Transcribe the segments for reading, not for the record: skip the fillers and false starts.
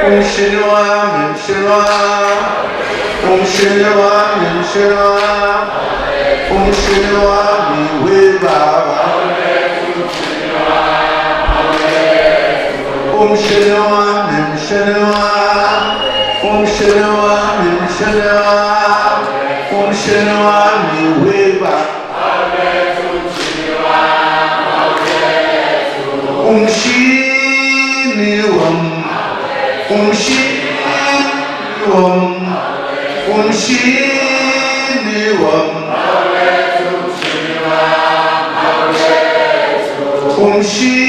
umshini wami umshini wami umshini wami umshini wami umshini wami webaba umshini wami umshini wami umshini wami umshini wami umshini wami webaba umshini wami umshini wami umshini wami umshini wami umshini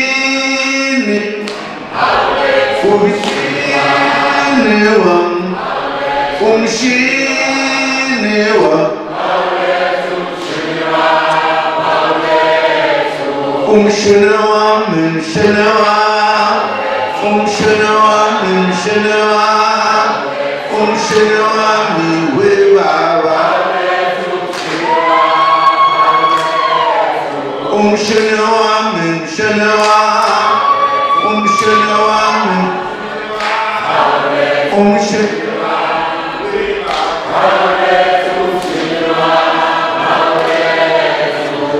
wami umshini wami umshini wami umshini wami umshini wami umshini wami webaba umshini wami umshini wami umshini wami umshini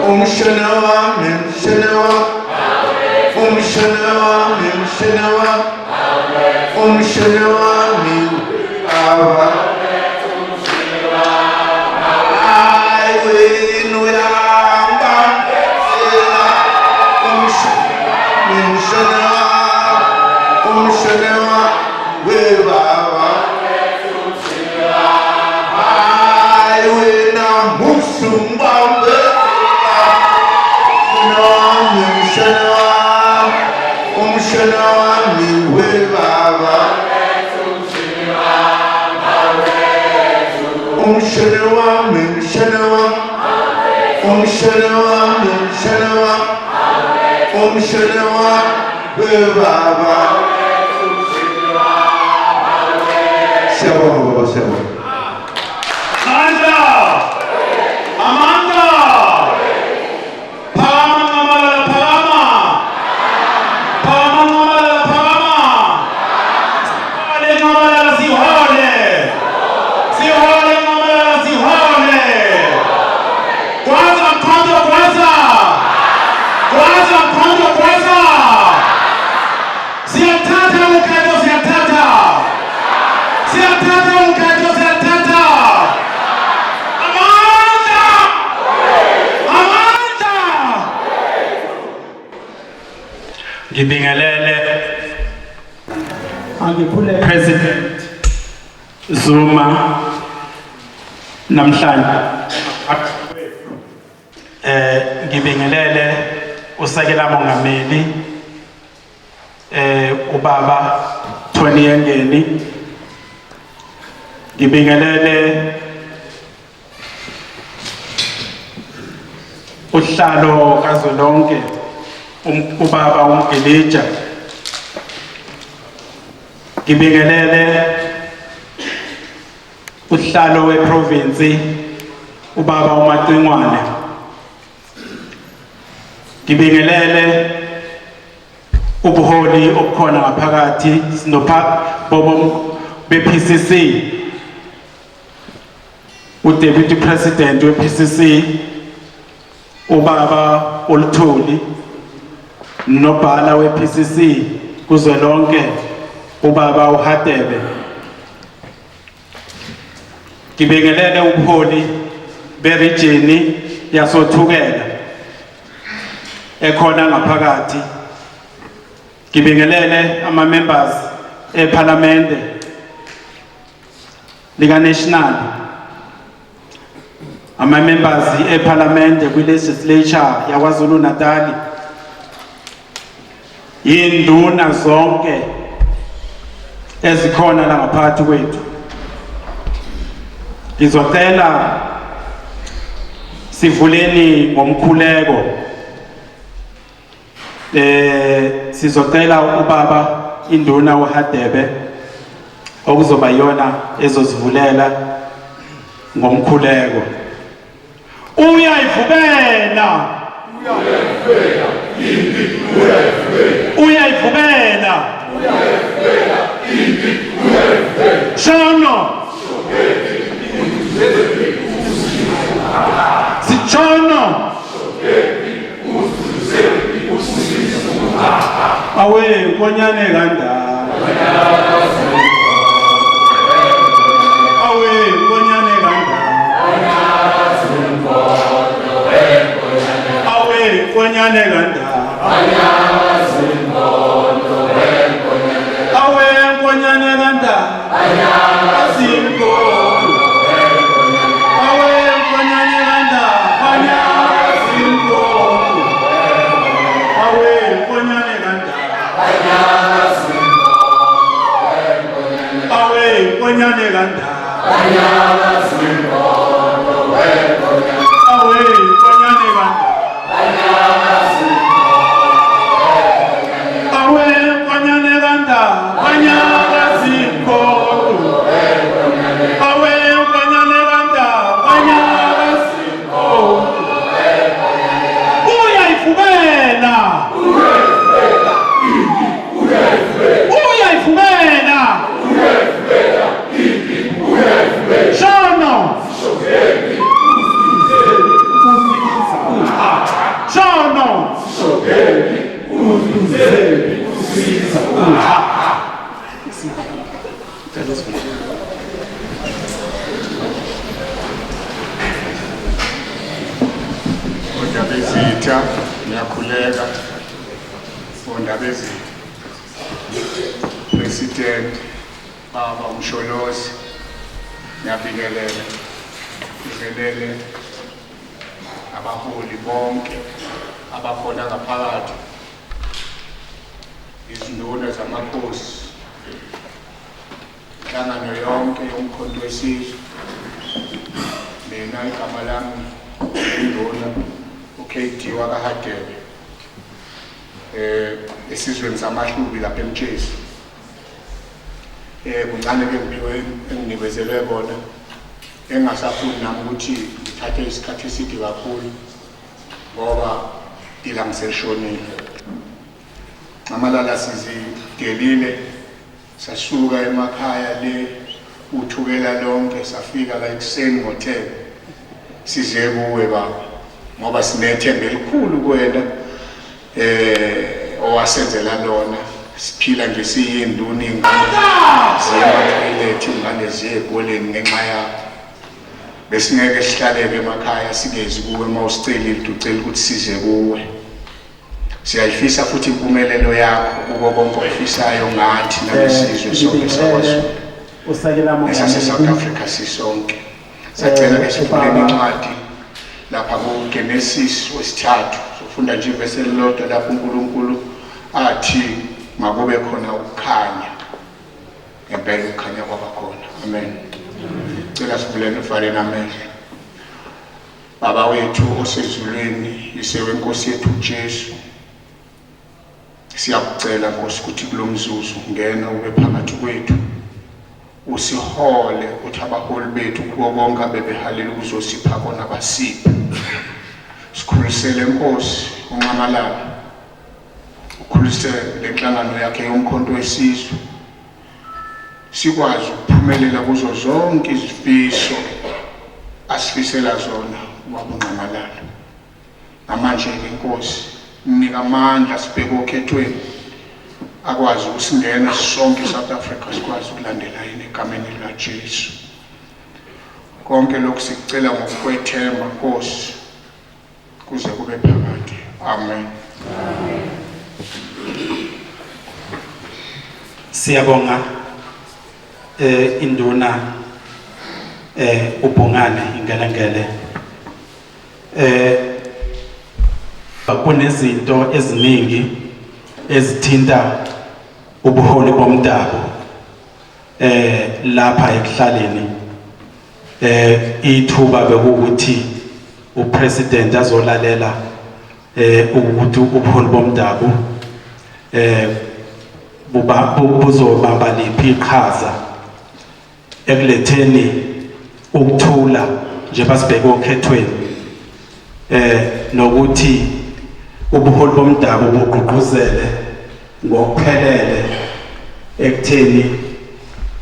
umshini wami umshini wami umshini wami umshini wami umshini wami baba ai wenu yanga umshini wami baba ai wena musumba umshini wami webaba umshini wami umshini wami umshini wami umshini wami webaba siyabonga baba siyabonga ngibingelele President Zuma namhlanje ngibingelele usekela mongameli ubaba Tony Yengeni ngibingelele uhlalo kazolonke ubaba uMgilija ngibingelele uhlalo weprovince ubaba uMacingwane ngibingelele ubuholi obukhona ngaphakathi bobo bePCC uDeputy President wePCC ubaba uLthuli nobhala wePCC kuzwelonke ubaba uHadebe ngibingelele ubuholi beregion yasothukela ekhona ngaphakathi ngibingelele ama members eParliament lika national ama members eParliament kwilegislature yaKwaZulu Natal induna zonke ezikhona la ngaphakathi kwethu ngizocela sivuleni ngomkhuleko sizocela ubaba induna uHadebe okuzoba yona ezosivulela ngomkhuleko uyayivubela uyayivubela awe nkonyane kandala awe nkonyane kandala awe nkonyane kandala awe nkonyane kandala Konyane ganda, awe konyane ganda, awe konyane ganda, kanyana simko, awe konyane ganda, kanyana simko, uya ifumena, uya ifumena. Shano. Ondaba ezitha ngiyakhuleka ondaba ezitha President Baba Msholozi ngiyabingelele abaholi bonke abakhona ngaphakathi izinduna zamakhosi inhlangano yonke yomkhonto wesizwe mina igama lami induna uKD wakahadebe esizweni samahlubi lapha eMtshezi kuncane ke enginibezelwe bona engasafuni nami ukuthi ngithathe isikhathi eside kakhulu ngoba ila ngiseshonile amalala sizidelile sasuka emakhaya le uthukela lonke safika la ekuseni ngo-10 size kuwe baba ngoba sinethemba elikhulu kuwena owasenzela lona siphila nje siyinduna ingane ziyamakilethi ingane ziyekoleni ngenxa yakho besingeke sihlalele emakhaya singezi kuwe mawusicelile ucela ukuthi size kuwe siyayifisa futhi impumelelo yakho kuko konke ofisayo ngathi nalesizwe sonke sakwazulu South Africa sisonke sacela ke sifundeni incwadi lapha kuGenesis wesithathu sofunda nje ivesi elilodwa lapho uNkulunkulu athi makube khona ukukhanya ngempela ukukhanya kwabakhona amen cela sivuleni uvale amehlo baba wethu osezulwini isewe inkosi yethu uJesu siyakucela Nkosi ukuthi kulomzuzu ngena ube phakathi kwethu usihole uthi abaholi bethu kuwo konke abebehalela ukuzosipha kona basiphe sikhulisele Nkosi unqamalala ukhulisele lenhlangano yakhe yomkhonto wesizwe sikwazi ukuphumelela kuzo zonke izifiso asifisela zona wabunqamalala namanje Nkosi nika amandla sibheke okhethweni akwazi ukusingena sonke South Africa sikwazi ukulandela yini egameni likaJesu konke lokhu sicela ngokwethemba Nkosi kuze kube phakade amen siyabonga induna uBhungane ingelengele kunezinto eziningi ezithinta ubuholi bomdabu lapha ekuhlaleni ithuba bekuthi upresident azolalela ukuthi ubuholi bomdabu buzobamba liphi iqhaza ekuletheni ukuthula nje basibheke okhethweni nokuthi ubuholi bomdabu bugqugquzele ngokuphelele ekutheni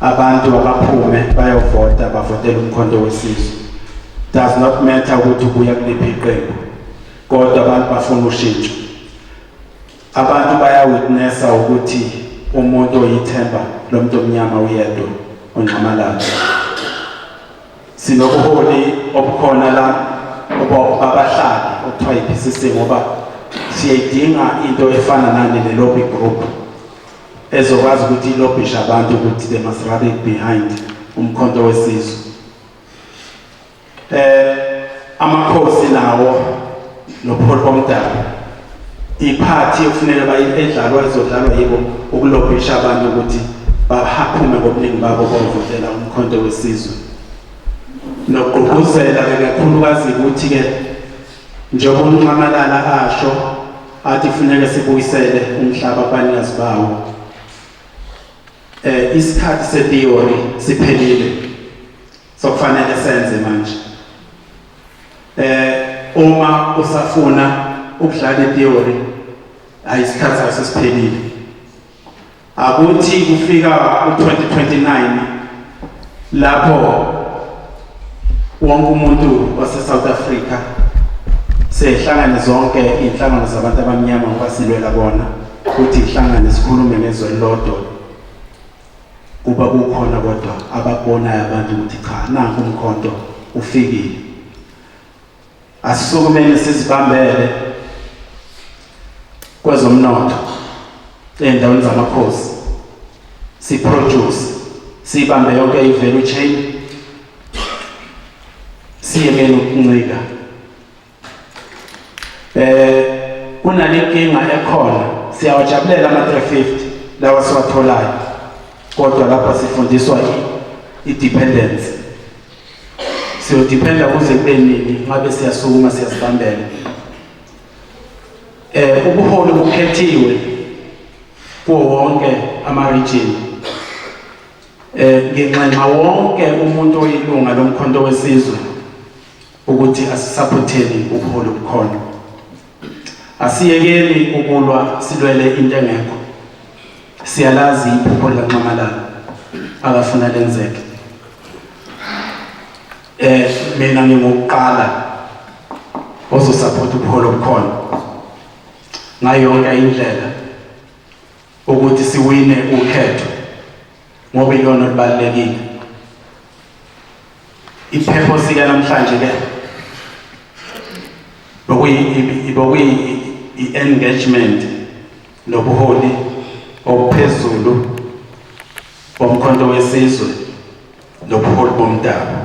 abantu abaphume bayovota bavotela umkhonto wesizwe does not matter ukuthi kuya kuliphi iqembu kodwa abantu bafuna ushintsho abantu bayawitnessa ukuthi umuntu oyithemba lo muntu omnyama uyedwa onqamalala. Sinobuholi obukhona la abahlali okuthiwa i-PCC ngoba siyayidinga into efana nani le-lobby group ezokwazi ukuthi ilobhishe abantu ukuthi they must rally behind umkhonto wesizwe. Amakhosi nawo nobuholi bomdabu iphathi okufanele ezodlalwa yibo ukulobhisha abantu ukuthi bahaphume ngobuningi babo bovotela umkhonto wesizwe. Nokugqugquzela kakhulukazi ukuthi-ke njengoba uNxamalala asho athi kufanele sibuyisele umhlaba abanikazi bawo. Isikhathi se-theory siphelile, sokufanele senze manje. Uma usafuna ukudlala i-theory ayisikhathi asesiphelile. Akuthi kufika u-2029 lapho wonke umuntu wase-South Africa sehlangane zonke inhlangano zabantu abamnyama ngoba silwela bona ukuthi ihlangane sikhulume ngezwe lodwa. Kuba kukhona kodwa ababonayo abantu ukuthi cha nanku umkhonto ufikile. Asisukumene sizibambele kwezomnotho endaweni zamakhosi, siproduce, sibambe yonke i-value chain, siyekele ukuncika. Kunalenkinga ekhona, siyawajabulela ama-350 lawa siwatholayo, kodwa lapha sifundiswa i-dependence. Siyodependa kuze kube nini ngabe siyasukuma siyasibambela. Ubuholi bukhethiwe kuwo wonke ama-region. Nginxenxa wonke umuntu oyilunga lomkhonto wesizwe ukuthi asisupporteni ubuholi bukhona. Asiyekeli ukulwa silwele into engekho. Siyalazi iphupho laNxamalala akafuna lenzeke. Mina ngingokuqala ozosupport ubuholi obukhona ngayo yonke indlela ukuthi siwine ukhetho ngoba ilona libalulekile. Iphepho sika namhlanje ke i-engagement nobuholi obuphezulu bomkhonto wesizwe nobuholi bomdabu.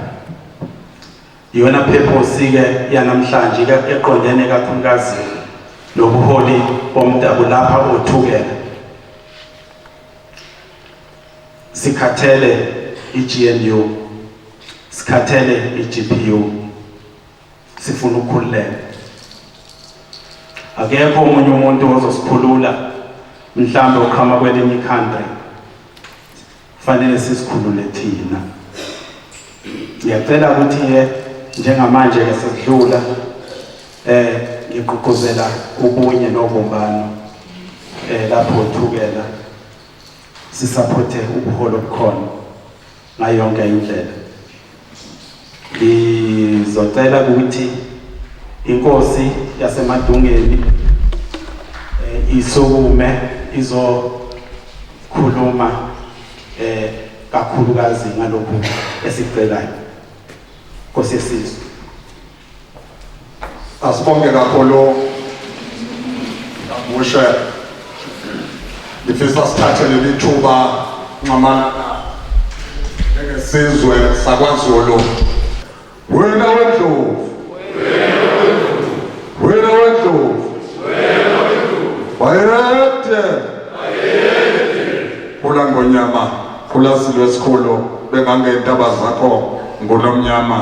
Iyona phepho sike yanamhlanje eqondene kakhulukazi nobuholi bomdabu lapha othukela. Sikhathele i-GNU, sikhathele i-GPU, sifuna ukukhululeka. Akekho omunye umuntu ozosikhulula mhlawumbe uqhama kwelinye i-country. Fanele sisikhulule thina. Ngiyacela ukuthi njengamanje ke sesidlula ngigqugquzela ubunye nobumbano lapho othukela sisupporte ubuholi obukhona ngayo yonke indlela. Ngizocela ukuthi inkosi yaseMadungeni isukume izokhuluma kakhulukazi ngalokhu esicelayo. Nkosi yesizwe. Asibonge kakhulu Mushe. Ngifisa sithathe leli thuba Nxamalala njengesizwe sakwaZulu. Wena wendlovu, wena wendlovu, wayethe khula ngonyama, khula silwe esikhulu bengangentaba zakho ngunomnyama.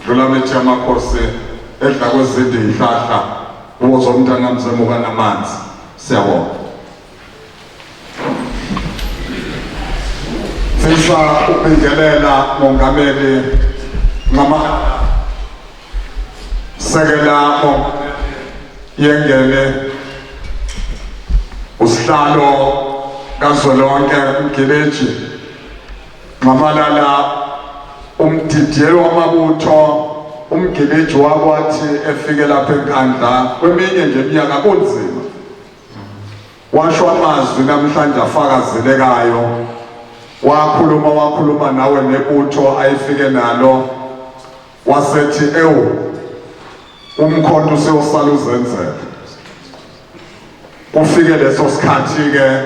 Dlula methi amakhosi edla kwezindi ihlahla uwozo umntana mzemuka namanzi. Siyabonga. Fisa ukubingelela mongameli Nxamalala sekela yengene usihlalo kazwelonke uMgeleji Nxamalala umdidiyeli wamabutho uMgeleji wakwathi efike lapha eNkandla kweminye nje iminyaka kunzima washo amazwi namhlanje afakazelekayo, wakhuluma nawe nebutho ayifike nalo, wasethi umkhonto useyosala uzenzela. Kufike leso sikhathi ke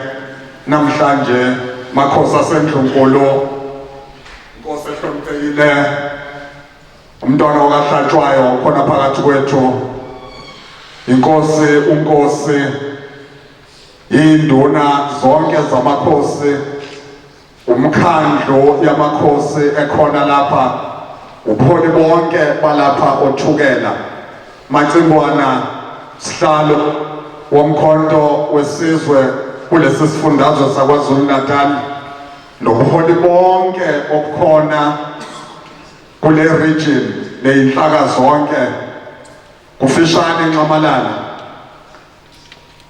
namhlanje makhosi aseNdlunkulu, inkosi ehloniphekile, umntwana okaHlatshwayo khona phakathi kwethu, unkosi induna zonke zamakhosi, umkhandlu yamakhosi ekhona lapha, ubuholi bonke balapha othukela, Macimbwana sihlalo womkhonto wesizwe kulesi sifundazwe saKwaZulu Natal, nobuholi bonke obukhona kule region leyinhlaka zonke, kufishane eNcamalala.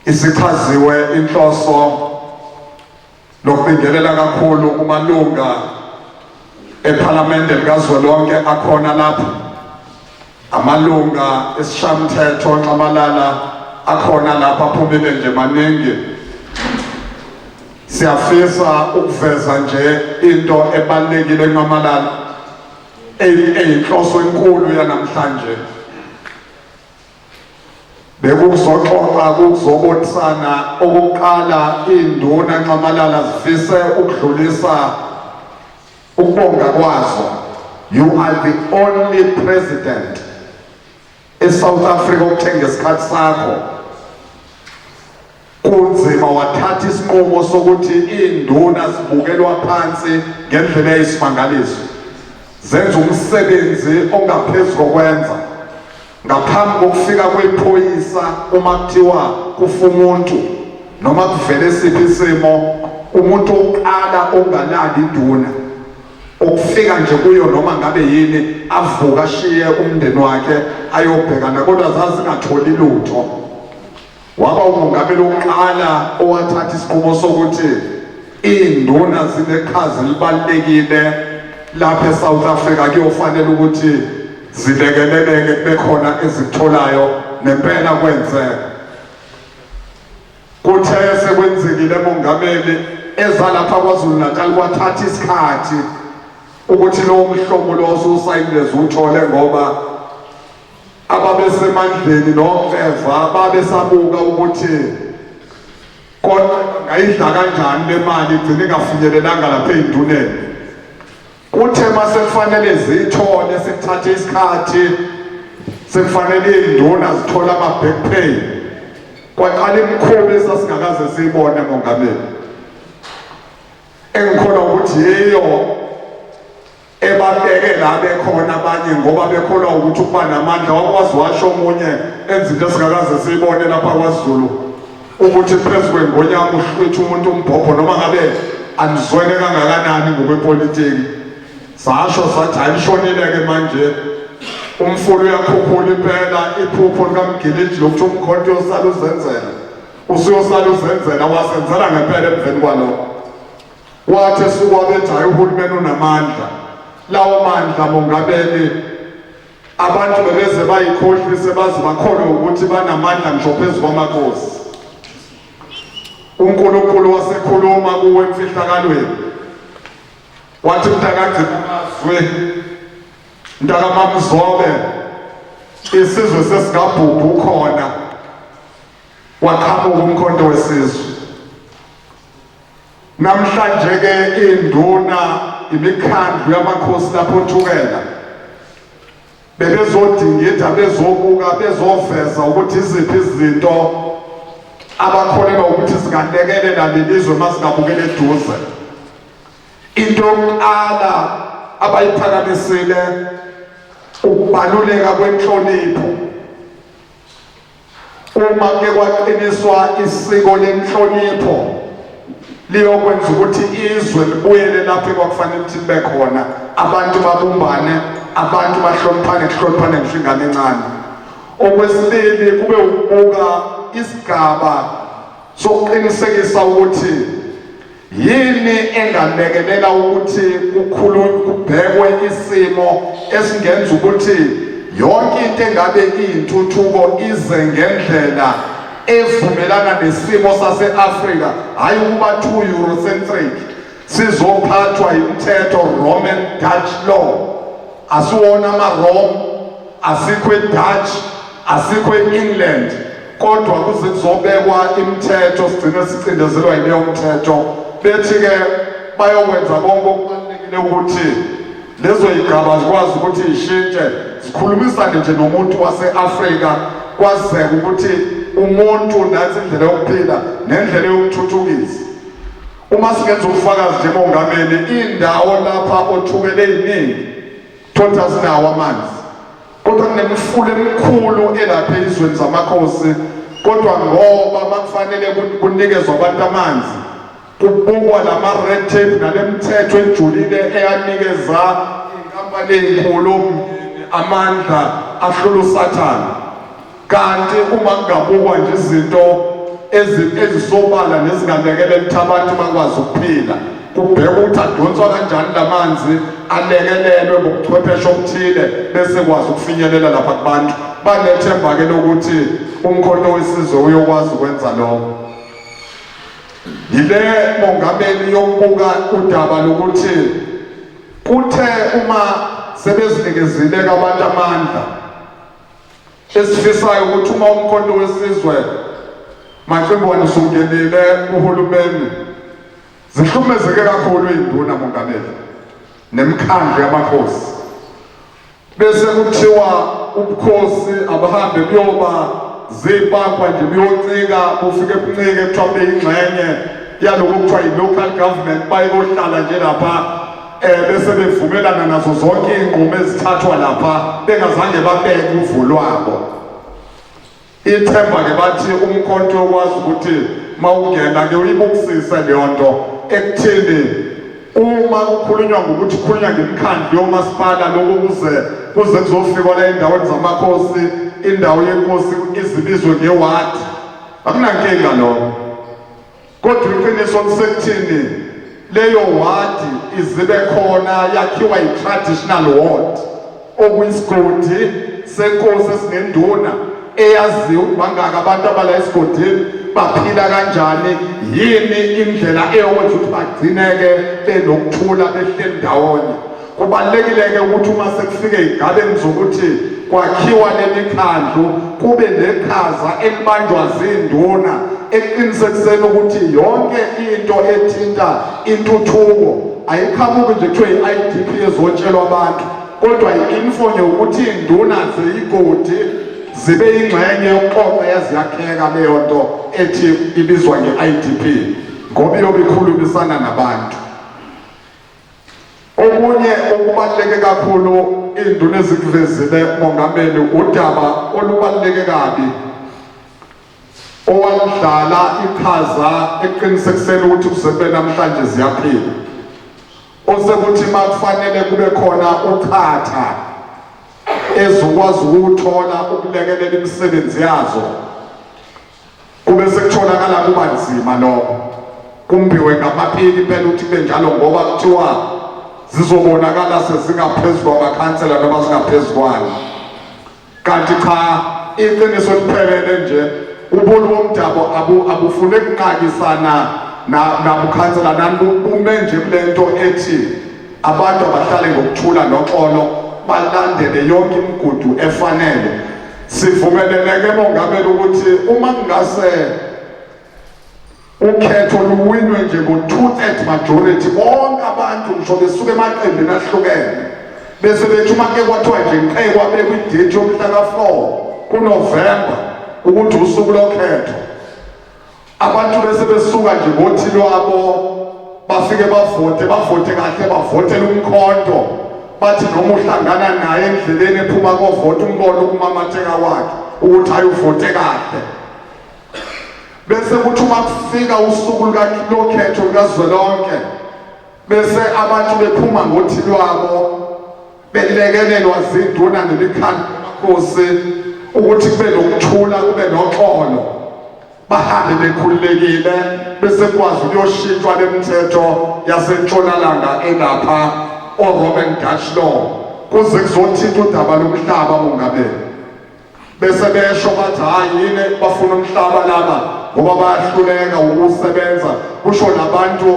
Isichaziwe inhloso lokubingelela kakhulu kumalunga ePhalamende likazwelonke akhona lapha, amalunga esishamthetho eNcamalala akhona lapha, aphumile nje maningi. Siyafisa ukuveza nje into ebalekile eNcamalala eyinhloso enkulu yanamhlanje. Bekuzoxoxa kuzobonisana okokuqala induna eNcamalala zifise ukudlulisa ukubonga kwazo. You are the only president eSouth Africa okuthenga isikhathi sakho. Kunzima wathatha isinqumo sokuthi induna zibukelwa phansi ngendlela eyisimangaliso, zenza umsebenzi ongaphezulu kokwenza. Ngaphambi kokufika kwephoyisa uma kuthiwa kufa umuntu noma kuvele siphi isimo, umuntu oqala ongalali induna ukufika nje kuyo noma ngabe yini avuka ashiye umndeni wakhe ayobhekana, kodwa zazingatholi lutho. Waba umongameli oqala owathatha isinqumo sokuthi induna zineqhaza libalulekile lapha eSouth Africa, kuyofanele ukuthi zilekeleleke kube khona ezitholayo nempela kwenzeka. Kuthe sekwenzekile mongameli ezalapha KwaZulu Natal kwathatha isikhathi ukuthi lo mhlobo lo usayineze uthole, ngoba ababesemandleni noFeva babesabuka ukuthi kodwa ngayidla kanjani le mali igcine ingafinyelelanga lapha ey'nduneni. Kuthe mase kufanele zithole, sekuthathe isikhathi, sekufanele iy'nduna zithole ama-back pay, kwaqala imikhuba esasingakaze siyibone mongameli. Engikholwa ukuthi yiyo ebabeke la bekhona abanye, ngoba bekholwa ukuthi ukuba namandla wakwazi washo omunye enza into esingakaze siyibone lapha KwaZulu, ukuthi phezu kwengonyama uhlwitha umuntu umbhobho noma ngabe anizwene kangakanani ngokwepolitiki. Sasho sathi ayishonile-ke manje, umfulu uyakhuphula impela iphupho likaMgiliji lokuthi umkhonto uyosala uzenzela, usuyosala uzenzela, wasenzela ngempela emveni kwalokho. Wathi esukwabetha hayi uhulumeni unamandla, lawo mandla mongameli abantu bebeze bayikhohlise baze bakholwe ukuthi banamandla ngisho phezu kwamakhosi. uNkulunkulu wasekhuluma kuwe emfihlakalweni, wathi mntakaMamzobe isizwe sesingabhubha ukhona, waqhamuka umkhonto wesizwe. Namhlanje-ke induna, imikhandlu yamakhosi lapho othukela bebezodingida, bezobuka, bezoveza ukuthi iziphi izinto abakholelwa ukuthi zingalekelela lelizwe masingabukele eduze. Into yokuqala abayiphakamisile ukubaluleka kwenhlonipho. Uma ke kwaqiniswa isiko lenhlonipho liyokwenza ukuthi izwe libuyele lapho kwakufanele ukuthi libe khona, abantu babumbane, abantu bahloniphane, kuhloniphane ngishingane encane. Okwesibili kube ukubuka isigaba sokuqinisekisa ukuthi yini engalekelela ukuthi kubhekwe isimo esingenza ukuthi yonke into engabe iyintuthuko ize ngendlela evumelana nesimo sase-Afrika, hayi ukuba too Eurocentric, sizophathwa imithetho Roman Dutch law. Asiwona ama-Rome, asikho e-Dutch, asikho e-England, kodwa kuze kuzobekwa imithetho sigcine sicindezelwa yileyo mthetho. Bethi-ke bayokwenza konke okubalulekile ukuthi lezo yigaba zikwazi ukuthi zishintshe, sikhulumisane nje nomuntu wase-Afrika, kwazeke ukuthi umuntu nansi indlela yokuphila nendlela yokuthuthukisa. Uma singenza ubufakazi njengomongameli, indawo lapha othukele eziningi thotha sinawo amanzi, kodwa kunemifula emikhulu elapha ezweni zamakhosi, kodwa ngoba makufanele kunikezwe abantu amanzi, kubukwa lama-red tape nalemithetho ejulile eyanikeza inkampani ezinkulu amandla ahlula usathane. Kanti uma kungabukwa nje izinto ezisobala nezinganekelela ukuthi abantu bakwazi ukuphila, kubheka ukuthi adonswa kanjani lamanzi, alekelelwe ngobuchwepheshe obuthile, bese kwazi ukufinyelela lapha kubantu. Banethemba-ke lokuthi umkhonto wesizwe uyokwazi ukwenza lokho. Yile mongameli yokubuka udaba lokuthi kuthe uma sebezinikezile abantu amandla, esifisayo ukuthi uma umkhonto wesizwe maqembwana usungenile uhulumeni, zihlumezeke kakhulu izinduna mongameli nemikhandlo yamakhosi, bese kuthiwa ubukhosi abahambe kuyoba zipakwa nje biyoncika, kufike ebuncike kuthiwa beyingxenye yaloko kuthiwa yi-local government, bayekohlala nje lapha bese bevumelana nazo zonke iy'nqumo ezithathwa lapha bengazange babeke uvo lwabo. Ithemba-ke bathi umkhonto okwazi ukuthi mawungena-ke uyibukisise leyo nto ekuthini uma kukhulunywa ngokuthi kukhulunywa ngemikhandlo yomasipala lokho kuze kuzofikwa la endaweni zamakhosi, indawo yenkosi izibizwe ngewadi, akunankinga lokho. Kodwa iqiniso kusekuthini leyo wadi izibe khona yakhiwa yi-traditional ward, okuyisigodi senkosi esinenduna eyaziwa bangaka abantu abala esigodini baphila kanjani, yini indlela eyokwenza ukuthi bagcineke benokuthula behleli ndawonye. Kubalulekile-ke ukuthi uma sekufike ey'gabeni zokuthi kwakhiwa lemikhandlu kube neqhaza elibanjwa zinduna eqinisekiseni ukuthi yonke into ethinta intuthuko ayiqhamuki nje kuthiwe i-IDP ezotshelwa abantu, kodwa i-info ukuthi induna zeyigodi zibe yingxenye yokuxoxa yaziyakheka leyo nto ethi ibizwa nge-IDP ngoba iyobe ikhulumisana nabantu. Okunye okubaluleke kakhulu induna ezikuvezile mongameli udaba olubaluleke kabi owalidlala iqhaza eqinisekiseni ukuthi kusebe namhlanje ziyaphila, osekuthi makufanele kube khona uqhatha ezokwazi ukuthola ukulekelela imisebenzi yazo, kube sekutholakala kuba nzima lokho, kumbiwe ngamapiki phela ukuthi kube njalo ngoba kuthiwa zizobonakala sezingaphezulu kwamakhansela noma zingaphezulu kwalo. Kanti cha, iqiniso liphelele nje, ubulo bomdabo abufune ukuqakisana nabukhansela nani bume nje kulento ethi abantu abahlale ngokuthula noxolo balandele yonke imigudu efanele. Sivumeleleke mongameli ukuthi uma kungase ukhetho luwinwe nje ngo-2/3 majority, bonke abantu ngisho besuke emaqembini ahlukene bese bethi uma ke kwathiwa nje ngiqekwa bekwi-date yomhla ka-4 kuNovemba ukuthi usuku lokhetho, abantu bese besuka nje ngothi lwabo bafike bavote kahle, bavotele umkhonto, bathi noma uhlangana naye endleleni ephuma kovota umbone ukumamatheka wakhe ukuthi ayovote kahle. Bese kuthi uma kufika usuku lokhetho lukazwelonke bese abantu bephuma ngothi lwabo belekelelwa zinduna nemikhandlo yamakhosi ukuthi kube nokuthula, kube noxolo, bahambe bekhululekile, bese kwazi ukuyoshintshwa lemithetho yasentshonalanga elapha o-Roman Dutch law kuze kuzothinta udaba lomhlaba mongameli. bese besho bathi hayi yini bafuna umhlaba laba ngoba bayahluleka ukusebenza kusho nabantu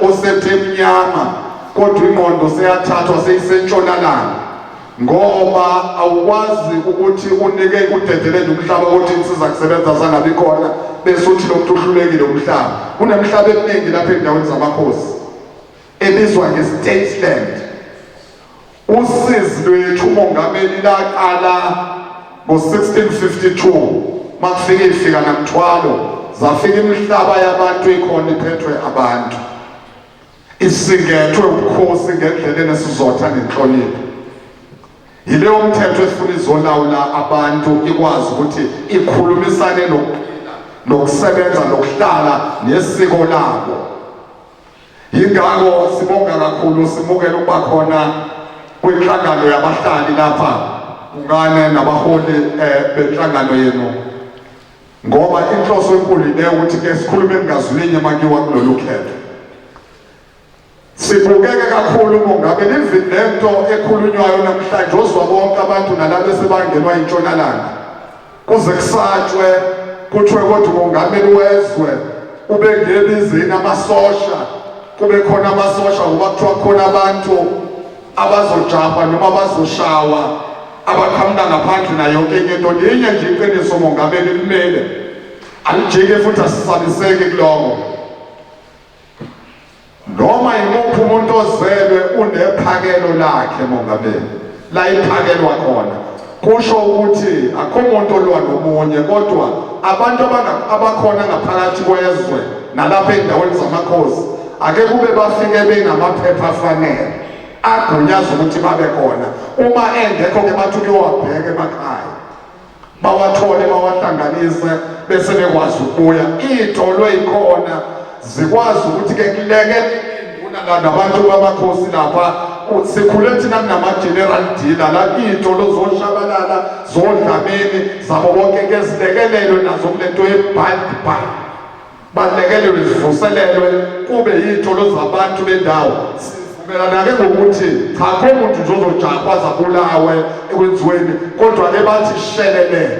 osetemnyama kodwa ingqondo seyathathwa seyisentshonalanga ngoba awukwazi ukuthi unike udedelele umhlaba ukuthi insiza kusebenza zangabi khona bese uthi lo muntu uhlulekile umhlaba kunemhlaba eminingi lapha endaweni zamakhosi ebizwa nge-state land. Usizi lwethu umongameli laqala ngo-1652 makufike ifika namthwalo zafika imihlaba yabantu ikhona iphethwe abantu isingethwe ubukhosi ngendlela esizotha nenhlonipho. Yileyo mthetho esifuna izolawula abantu ikwazi ukuthi ikhulumisane nokusebenza nokuhlala nesiko labo. Yingakho sibonga kakhulu simukela ukuba khona kwinhlangano yabahlali lapha ungane nabaholi benhlangano yenu ngoba inhloso enkulu leyo ukuthi ke sikhulume ngazwilinye makiwa kulolu khetho. Sibukeke kakhulu umongameli lento ekhulunywayo namhlanje ozwa bonke abantu nalabo sebangenwa intshonalanga kuze kusatshwe kuthiwe kodwa umongameli wezwe ube ngebizini amasosha kube khona amasosha ngoba kuthiwa khona abantu abazojapha noma abazoshawa abaqhamuka ngaphandle nayo yonke enye into linye nje iqiniso umongameli limele alijike futhi asisabiseke kuloko. Noma yimuphi umuntu ozelwe unephakelo lakhe mongameli la iphakelwa khona kusho ukuthi akho umuntu olwa nomunye kodwa abantu abakhona ngaphakathi kwezwe nalapha endaweni zamakhosi ake kube bafike benamaphepha afanele agunyaza ukuthi babe khona. Uma engekho ke bathi kuyowabheka emakhaya bawathole bawahlanganise bese bekwazi ukuya iy'tolo ey'khona zikwazi ukuthi ke kuleke nabantu bamakhosi lapha sikhule thina kunama-general dealer la iy'tolo zoshabalala zodlamini zabo bonke ke zilekelelwe nazo kulento ye-bulk balekelelwe zivuselelwe kube iy'tolo zabantu bendawo. Sivumelana-ke ngokuthi cha kho muntu nje ozojapha zabulawe ekwenziweni kodwa-ke bathi shelelele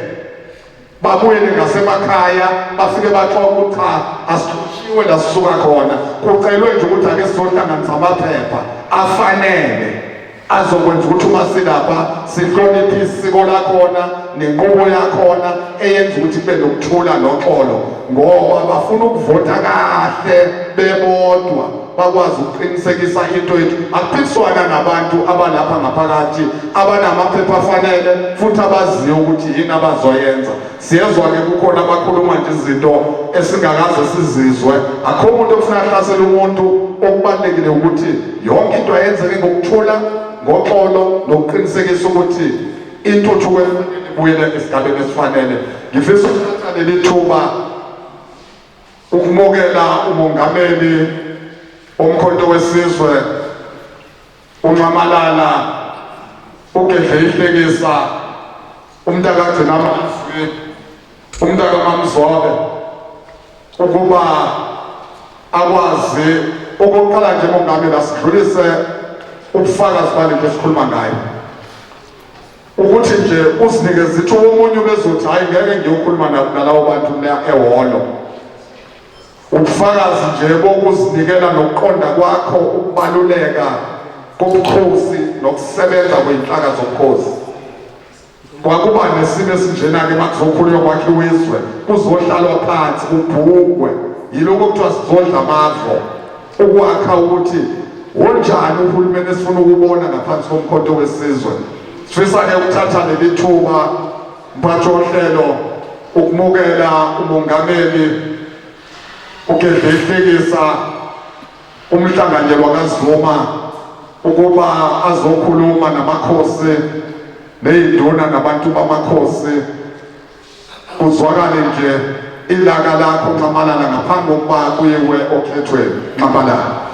babuyele ngasemakhaya bafike baxoxa ukuthi cha asixoshiwe la sisuka khona kucelwe nje ukuthi ake sizohlanganisa amaphepha afanele azokwenza ukuthi uma silapha sihloniphe isiko lakhona nenqubo yakhona eyenza ukuthi kube nokuthula noxolo ngoba bafuna ukuvota kahle bebodwa bakwazi ukuqinisekisa into yethu. Akuphikiswana nabantu abalapha ngaphakathi abanamaphepha afanele futhi abaziyo ukuthi yini abazoyenza. Siyezwa-ke kukhona abakhuluma nje izinto esingakaze sizizwe. Akho umuntu ofuna ahlasela umuntu. Okubalulekile ukuthi yonke into ayenzeke ngokuthula ngoxolo nokuqinisekisa ukuthi intuthuko ibuyele esigabeni esifanele. Ngifisa ukuthatha leli thuba ukumukela umongameli umkhonto wesizwe uNcamalala ugedle ihlekisa umntakagcina amazwi umntaka kaMzobe ukuba akwazi okokuqala nje umongameli asidlulise ubufakazi balento esikhuluma ngayo ukuthi nje usinikeze ithu omunye ubezothi hayi ngeke ngiyokhuluma nalawo bantu ehholo. Ubufakazi nje bokuzinikela nokuqonda kwakho ukubaluleka kobuchosi nokusebenza kwey'nhlaka zomkhosi. Kwakuba nesimo esinjena-ke makuzokhulunywa kwakhiwa izwe kuzohlalwa phansi kubhukwe yilokho kuthiwa sizodla amavo ukwakha ukuthi onjani uhulumeni esifuna ukubona ngaphansi komkhonto wesizwe. Sifisa-ke ukuthatha leli thuba mphathi wohlelo ukumukela umongameli ugedle ihlekisa umhlanganelwa kaZuma ukuba azokhuluma namakhosi ney'nduna nabantu bamakhosi kuzwakale nje ilaka lakho Ncamalala ngaphambi kokuba kuyiwe okhethweni. Ncamalala.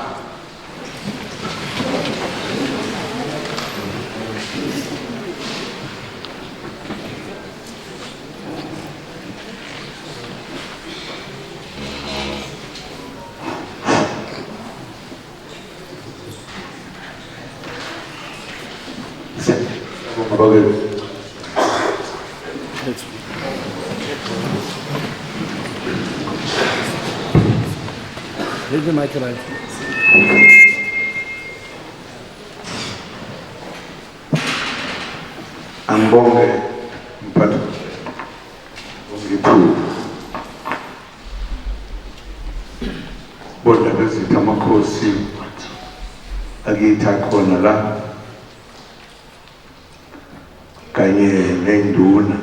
Leave the mic right. Angibonge mphathi ngithuka bodwa bezitha amakhosi akithi akhona la kanye nenduna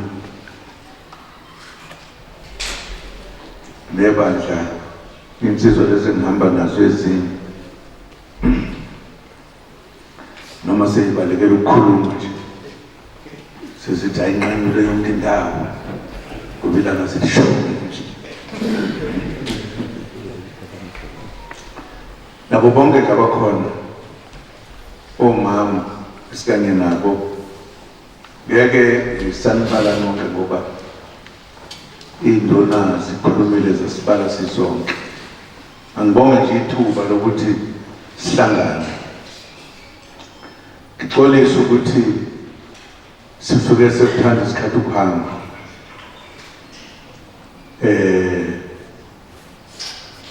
nebandla insizwa lezi ngihamba nazo ezinye noma seyibalekela ukukhuluma nje sesithi ayinqanyule yonke indawo ngoba ilanga selishonile nje. Nabo bonke abakhona omama esikanye nabo ngeke ngisanibala nonke ngoba induna zikhulumile zasibala sisonke. Angibonge nje ithuba lokuthi sihlangane ngixolisa ukuthi sifike sekuthanda isikhathi ukuhamba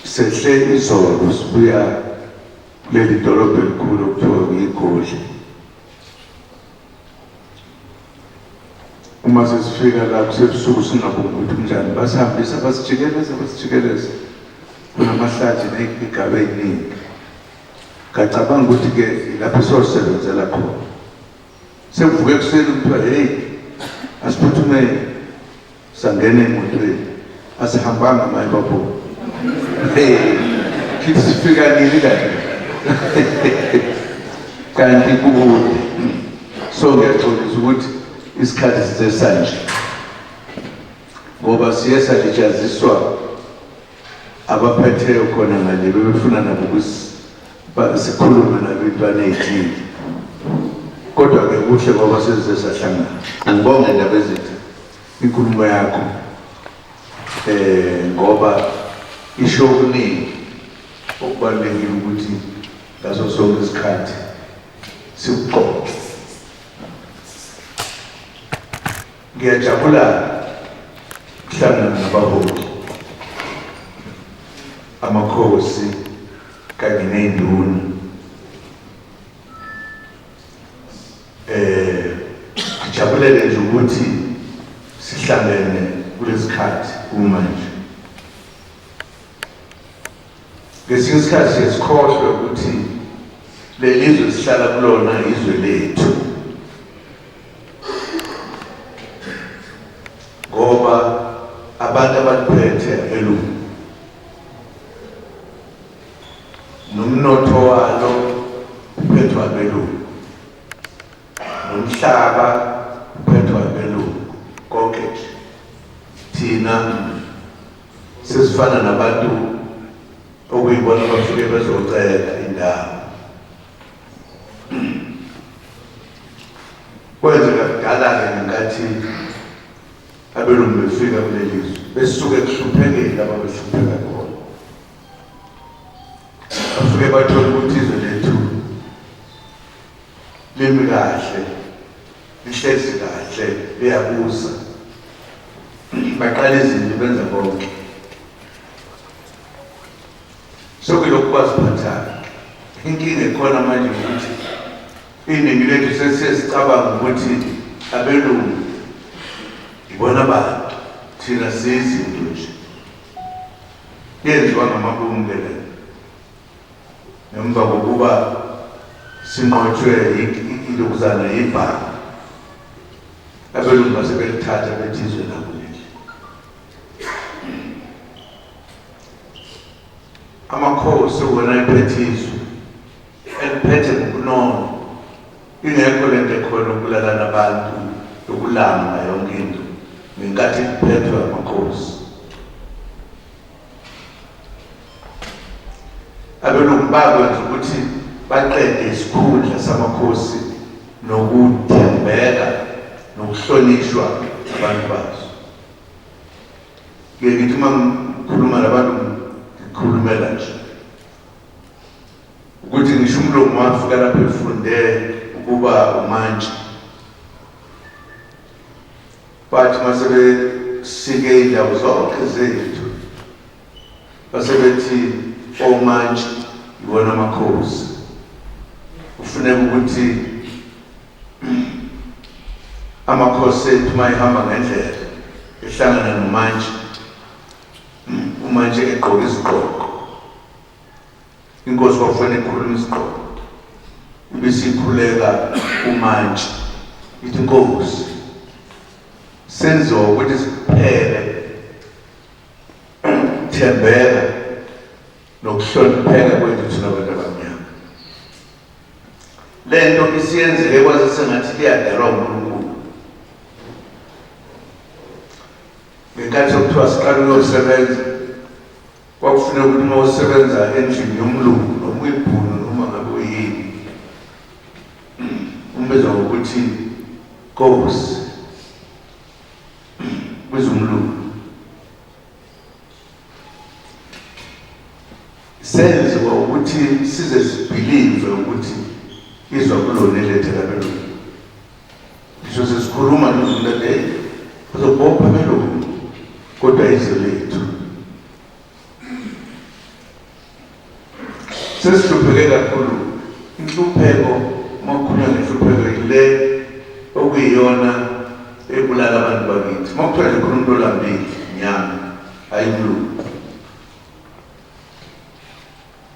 sehle izolo sibuya kuleli dolobha elikhulu okuthiwa yiGoli. Uma sesifika la kusebusuku singaboni ukuthi kunjani basihambisa basijikeleza kunamahlathi ney'gaba ey'ningi. Ngacabanga ukuthi-ke lapho siyosebenzela khona. Sekuvuke ekuseni kuthiwa hey asiphuthumele sangena emotweni asihambanga maye babo. Hey kithi sifika nini kahle kanti kukude. So ngiyatholisa ukuthi isikhathi sisesanje ngoba siye salijaziswa abaphetheyo khona ngale bebefuna nabo ukuthi sikhulume nabo intwana ey'thile. Kodwa-ke kuhle ngoba sesize sahlangana. Angibonge indaba ezithi inkulumo yakho ngoba isho okuningi okubalulekile ukuthi ngaso sonke isikhathi sikuqoqe. Ngiyajabula ukuhlangana nabaholi, amakhosi kanye ney'nduna. Ngijabulele nje ukuthi sihlangene kulesi sikhathi kumanje. Ngesinye isikhathi siyesikhohlwe ukuthi leli zwe sihlala kulona izwe lethu ngoba abantu abaliphethe abelungu nomnotho walo uphethwe abelungu nomhlaba uphethwe abelungu. Konke nje thina sesifana nabantu okuyibona bafike bezocela indawo. Kwenzeka kudala-ke ngenkathi abelungu befika kuleli zwe besuke kuhluphekile ababehlupheka khona. Bafike bathola ukuthi izwe lethu limi kahle, lihlezi kahle, liyabusa. Baqala izinto benza konke. Sokilokhu baziphathayo. Inkinga ekhona manje ukuthi iningi lethu sesicabanga ukuthi abelungu ibona abantu, thina siyizinto nje. Yenziwa ngamabunge le. Ngemva kokuba sinqotshwe ilokuzana yibhanga. Abelungu basebelithatha bethi izwe labo leli. Amakhosi wona ephethe izwe eliphethe ngobunono. Ingekho lento ekhona ukulala nabantu yokulanga yonke into ngenkathi kuphethwe amakhosi. Abelungu bakwenza ukuthi baqede isikhundla samakhosi nokuthembeka nokuhlonishwa abantu bazo. Ngithi uma ngikhuluma nabantu ngikhulumela nje ukuthi ngisho umlomo wafika lapho efunde ukuba umantshi. Bathi masebesike indawo zonke zethu basebethi omanje ibona amakhosi kufuneka ukuthi amakhosi ethu mayihamba ngendlela ehlangana nomanje umanje egqoka izigqoko inkosi kwakufanele ikhulume izigqoko ibisikhuleka umanje ithi inkosi senziwa ukuthi siphele thembeka nokuhlonipheka kwethu thina bantu abamnyama lento isiyenzeke kwaze sengathi liyadalwa uNkulunkulu ngenkathi yokuthiwa siqala ukuyosebenza kwakufuneka ukuthi uma usebenza endlini yomlungu noma uyibhunu noma ngabe uyini umbizwa ngokuthi Nkosi kwezomlungu senziwa ukuthi size sibhilive ukuthi izwa kulona elethela belungu ngisho sesikhuluma nozulale uzobopha belungu kodwa izwe lethu sesihlupheke kakhulu inhlupheko makukhulunywa ngenhlupheko ile okuyiyona ebulala abantu bakithi makuthiwa nje khona umuntu olambile nyama ayimlungu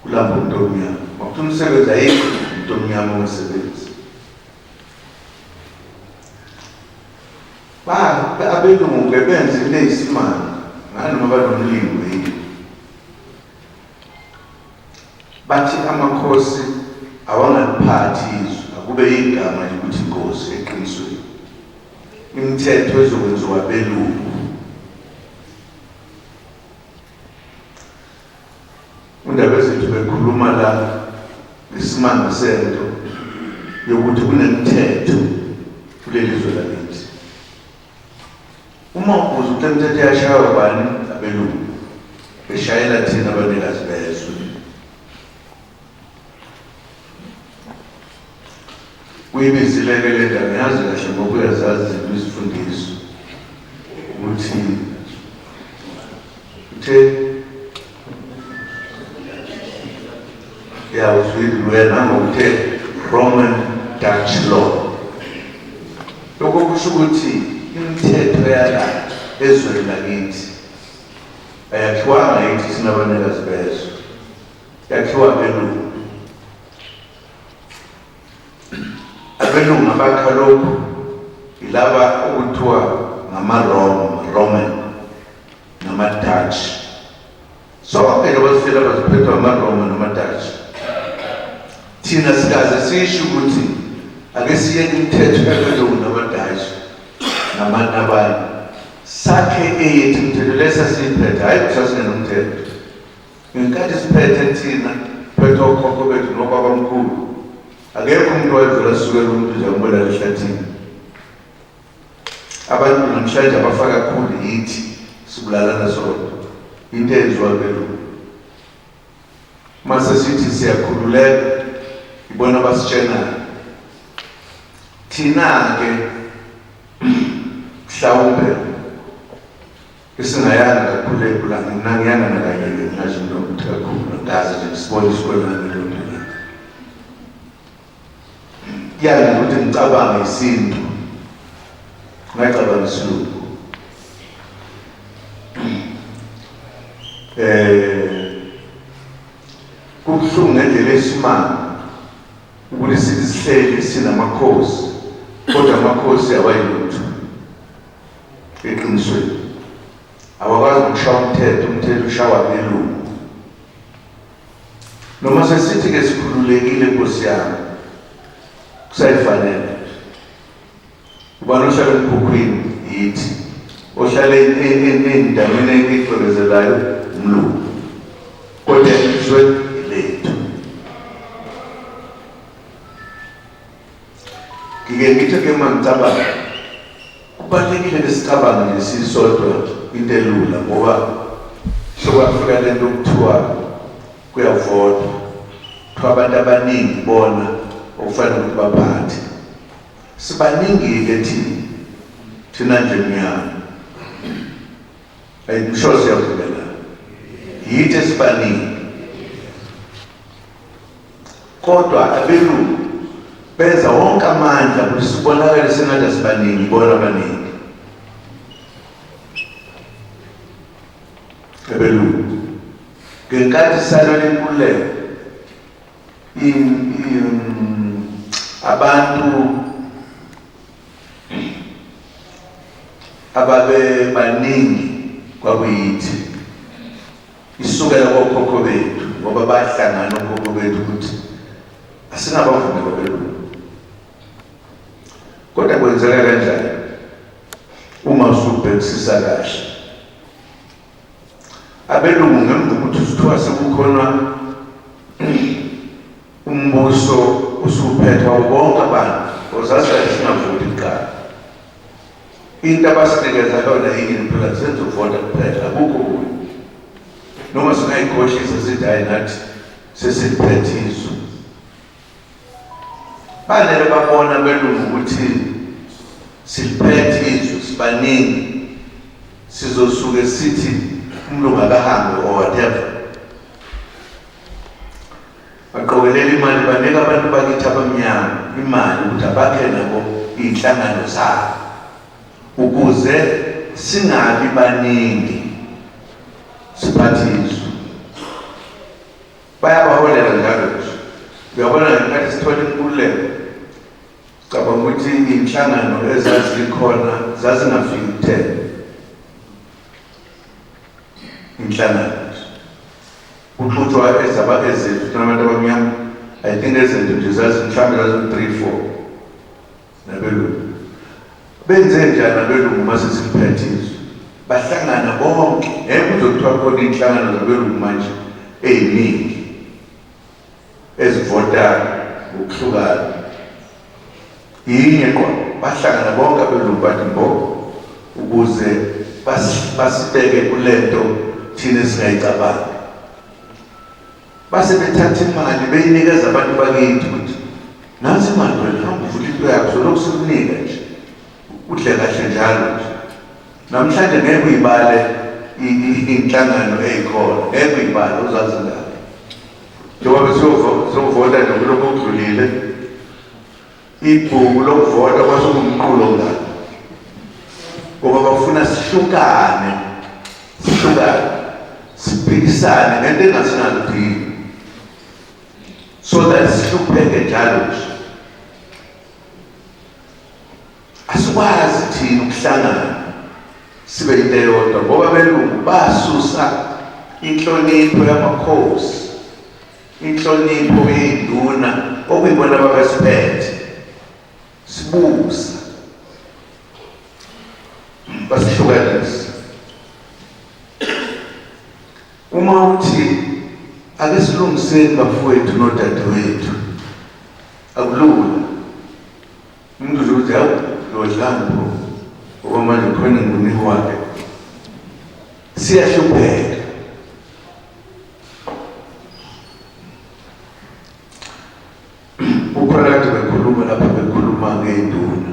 kulapho umuntu omnyama makuthiwa umsebenzi ayikho umuntu omnyama ongasebenzi abelungu bebenze into eyisimanga nganoma banomlingo yini bathi amakhosi awangaliphathi izwe akube igama ukuthi inkosi eqinisweni imithetho ezokwenziwa belungu undaba zethu bekhuluma la ngesimanga sento yokuthi kunemithetho kuleli zwe lakithi uma ubuza ukuthi imithetho yashaywa bani abelungu beshayela thina abanikazi bezwe kuyibizileke le ndaba ngiyazi kahle ngoba uyazazi izifundiso ukuthi uzwile nangokuthe Roman Dutch law lokho kusho ukuthi imithetho yala ezweni lakithi ayakhiwanga yithi sinabanikazi bezwe yakhiwa belungu abelungu abakha lokhu ilaba okuthiwa ngama-Roman nama-Dutch sonke labasifela baziphethwa ngama-Roman nama-Dutch thina sikaze sisho ukuthi ake siyeke imithetho yabelungu nama-Dutch nabanye sakhe eyethu imithetho lesasiyiphethe hayi kusasingenomthetho ngenkathi siphethe thina phethe okhokho bethu nobabamkhulu akekho umuntu wayevela sukela umuntu njengobona lehlathini abantu namhlanje abafaka kakhulu yithi sibulalana sodwa into eyenziwa belungu mase sithi siyakhululeka ibona basitshena thina-ke mhlawumbe isingayanga kakhulu ebulanga ngingiyanga nakanye-ke ngingasho into ukuthi kakhulu ngazi nje sibone isikwelana lona yani ukuthi ngicabanga isintu ngicabanga isilungu kubuhlungu ngendlela esimanga ukuthi sithi sihleli sinamakhosi kodwa amakhosi awayilutho eqinisweni awakwazi ukushaya umthetho ushawa belungu noma sesithi-ke sikhululekile nkosi yami kusayifanele ubani ohlala emkhukhwini yithi ohlala ey'ndaweni ey'xokozelayo umlungu kodwa izwe lethu ngike ngithi-ke uma ngicabanga kubalulekile besicabange nje sisodwa into elula ngoba sokwafika lento okuthiwa kuyavotwa kuthiwa abantu abaningi bona okufanele ukuthi baphathe sibaningi-ke thina nje mnyama ayimsho siyavumelana yithi esibaningi kodwa abelungu benza wonke amandla ukuthi sibonakale sengathi asibaningi bona abaningi. Abelungu ngenkathi salwa lenkululeko abantu ababe baningi kwakuyithi isukela kokhokho bethu ngoba bahlangana okhokho bethu ukuthi asingabavumi babelungu. Kodwa kwenzeka kanjani uma usubhekisisa kahle? Abelungu ngemva ukuthi usithiwa sekukhona umbuso usuphethwa bonke abantu ozazala singavoti kuqala. Into abasinikeza yona yini phela senze uvota kuphela akukho kunye. Noma singayikhohlisa sithi hayi nathi sesiphethe izwe. Banele babona abelungu ukuthi siliphethe izwe sibaningi sizosuke sithi umuntu akahambe or whatever. Baqokelela imali banika abantu bakithi abamnyama imali ukuthi abakhe nabo iy'nhlangano zabo ukuze singabi baningi siphathe izwe. Bayabaholela njalo nje. Uyabona ngenkathi sithola inkululeko cabanga ukuthi iy'nhlangano ezazikhona zazingafiki 10 inhlangano. Kuxutshwa ezethu nabantu abamnyama I think ezethu nje mhlawumbe zazi 3-4 nabelungu. Benze njani abelungu mase siliphethe izwe? Bahlangana bonke kuzokuthiwa khona iy'nhlangano zabelungu manje ey'ningi ezivotayo ngokuhlukana. Yinye kwa bahlangana bonke abelungu bathi mbo ukuze basibeke kulento thina esingayicabangi. Base bethatha imali beyinikeza abantu bakithi ukuthi nansi imali wena hamba uvule into yakho solokhu sikunika nje udle kahle njalo nje. Namhlanje ngeke uyibale iy'nhlangano ey'khona, ngeke uyibale uzazi ngayo. Njengoba siyovota nje kulokhu okudlulile ibhuku lokuvota kwasungumqulo ngalo ngoba bafuna sihlukane siphikisane ngento engasingaludingi so that sihlupheke njalo nje. Asikwazi thina ukuhlangana sibe into eyodwa ngoba abelungu basusa inhlonipho yamakhosi, inhlonipho yey'nduna okuyibona babesiphethe sibusa basihlukanisa. Uma uthi ake silungiseni bafowethu nodadewethu akulula. Umuntu uze uthi hawu lodlambo ngoba manje khona ngumnika wakhe siyahlupheka. Ukhona kade bekhuluma lapha bekhuluma ngey'nduna.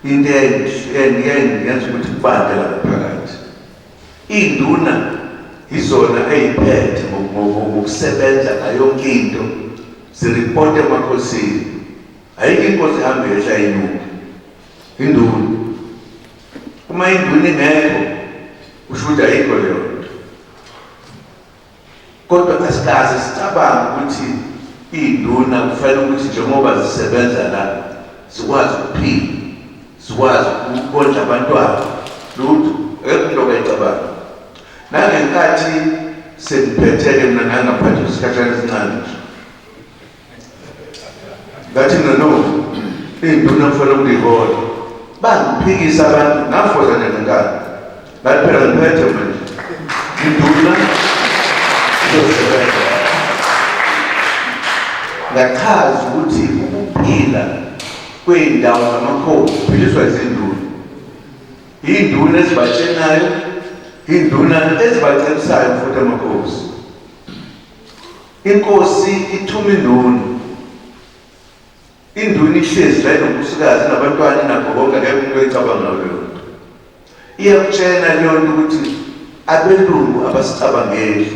Into yenza ukuthi kubande lapha phakathi. Iy'nduna izona ey'phethe ngokusebenza ngayo yonke into ziripote emakhosini. Ayikho inkosi ihambe yehla inuka induna. Uma induna ingekho usho ukuthi ayikho leyo nto. Kodwa asikaze sicabange ukuthi iy'nduna kufanele ukuthi njengoba zisebenza la zikwazi ukuphila, zikwazi ukondla abantwana lutho ekho into okayicabanga. Nangenkathi sengiphetheke mina ngangaphathi isikhathana esincane nje ngathi iy'nduna kufanele ukuyihona bangiphikisa abantu ngafoza nje ngenkani ngathi phela ngiphethe manje induna izosebenza. Ngachaza ukuthi ukuphila kwey'ndawo zamakhosi kuphiliswa izinduna. Iy'nduna ezibatshenayo, iy'nduna ezibacebisayo futhi amakhosi. Inkosi ithuma induna. Induna ihlezi la inonkosikazi nabantwana nakho konke akekho umuntu oyicabanga leyo nto. Iyakutshena leyo nto ukuthi abelungu abasicabangeli.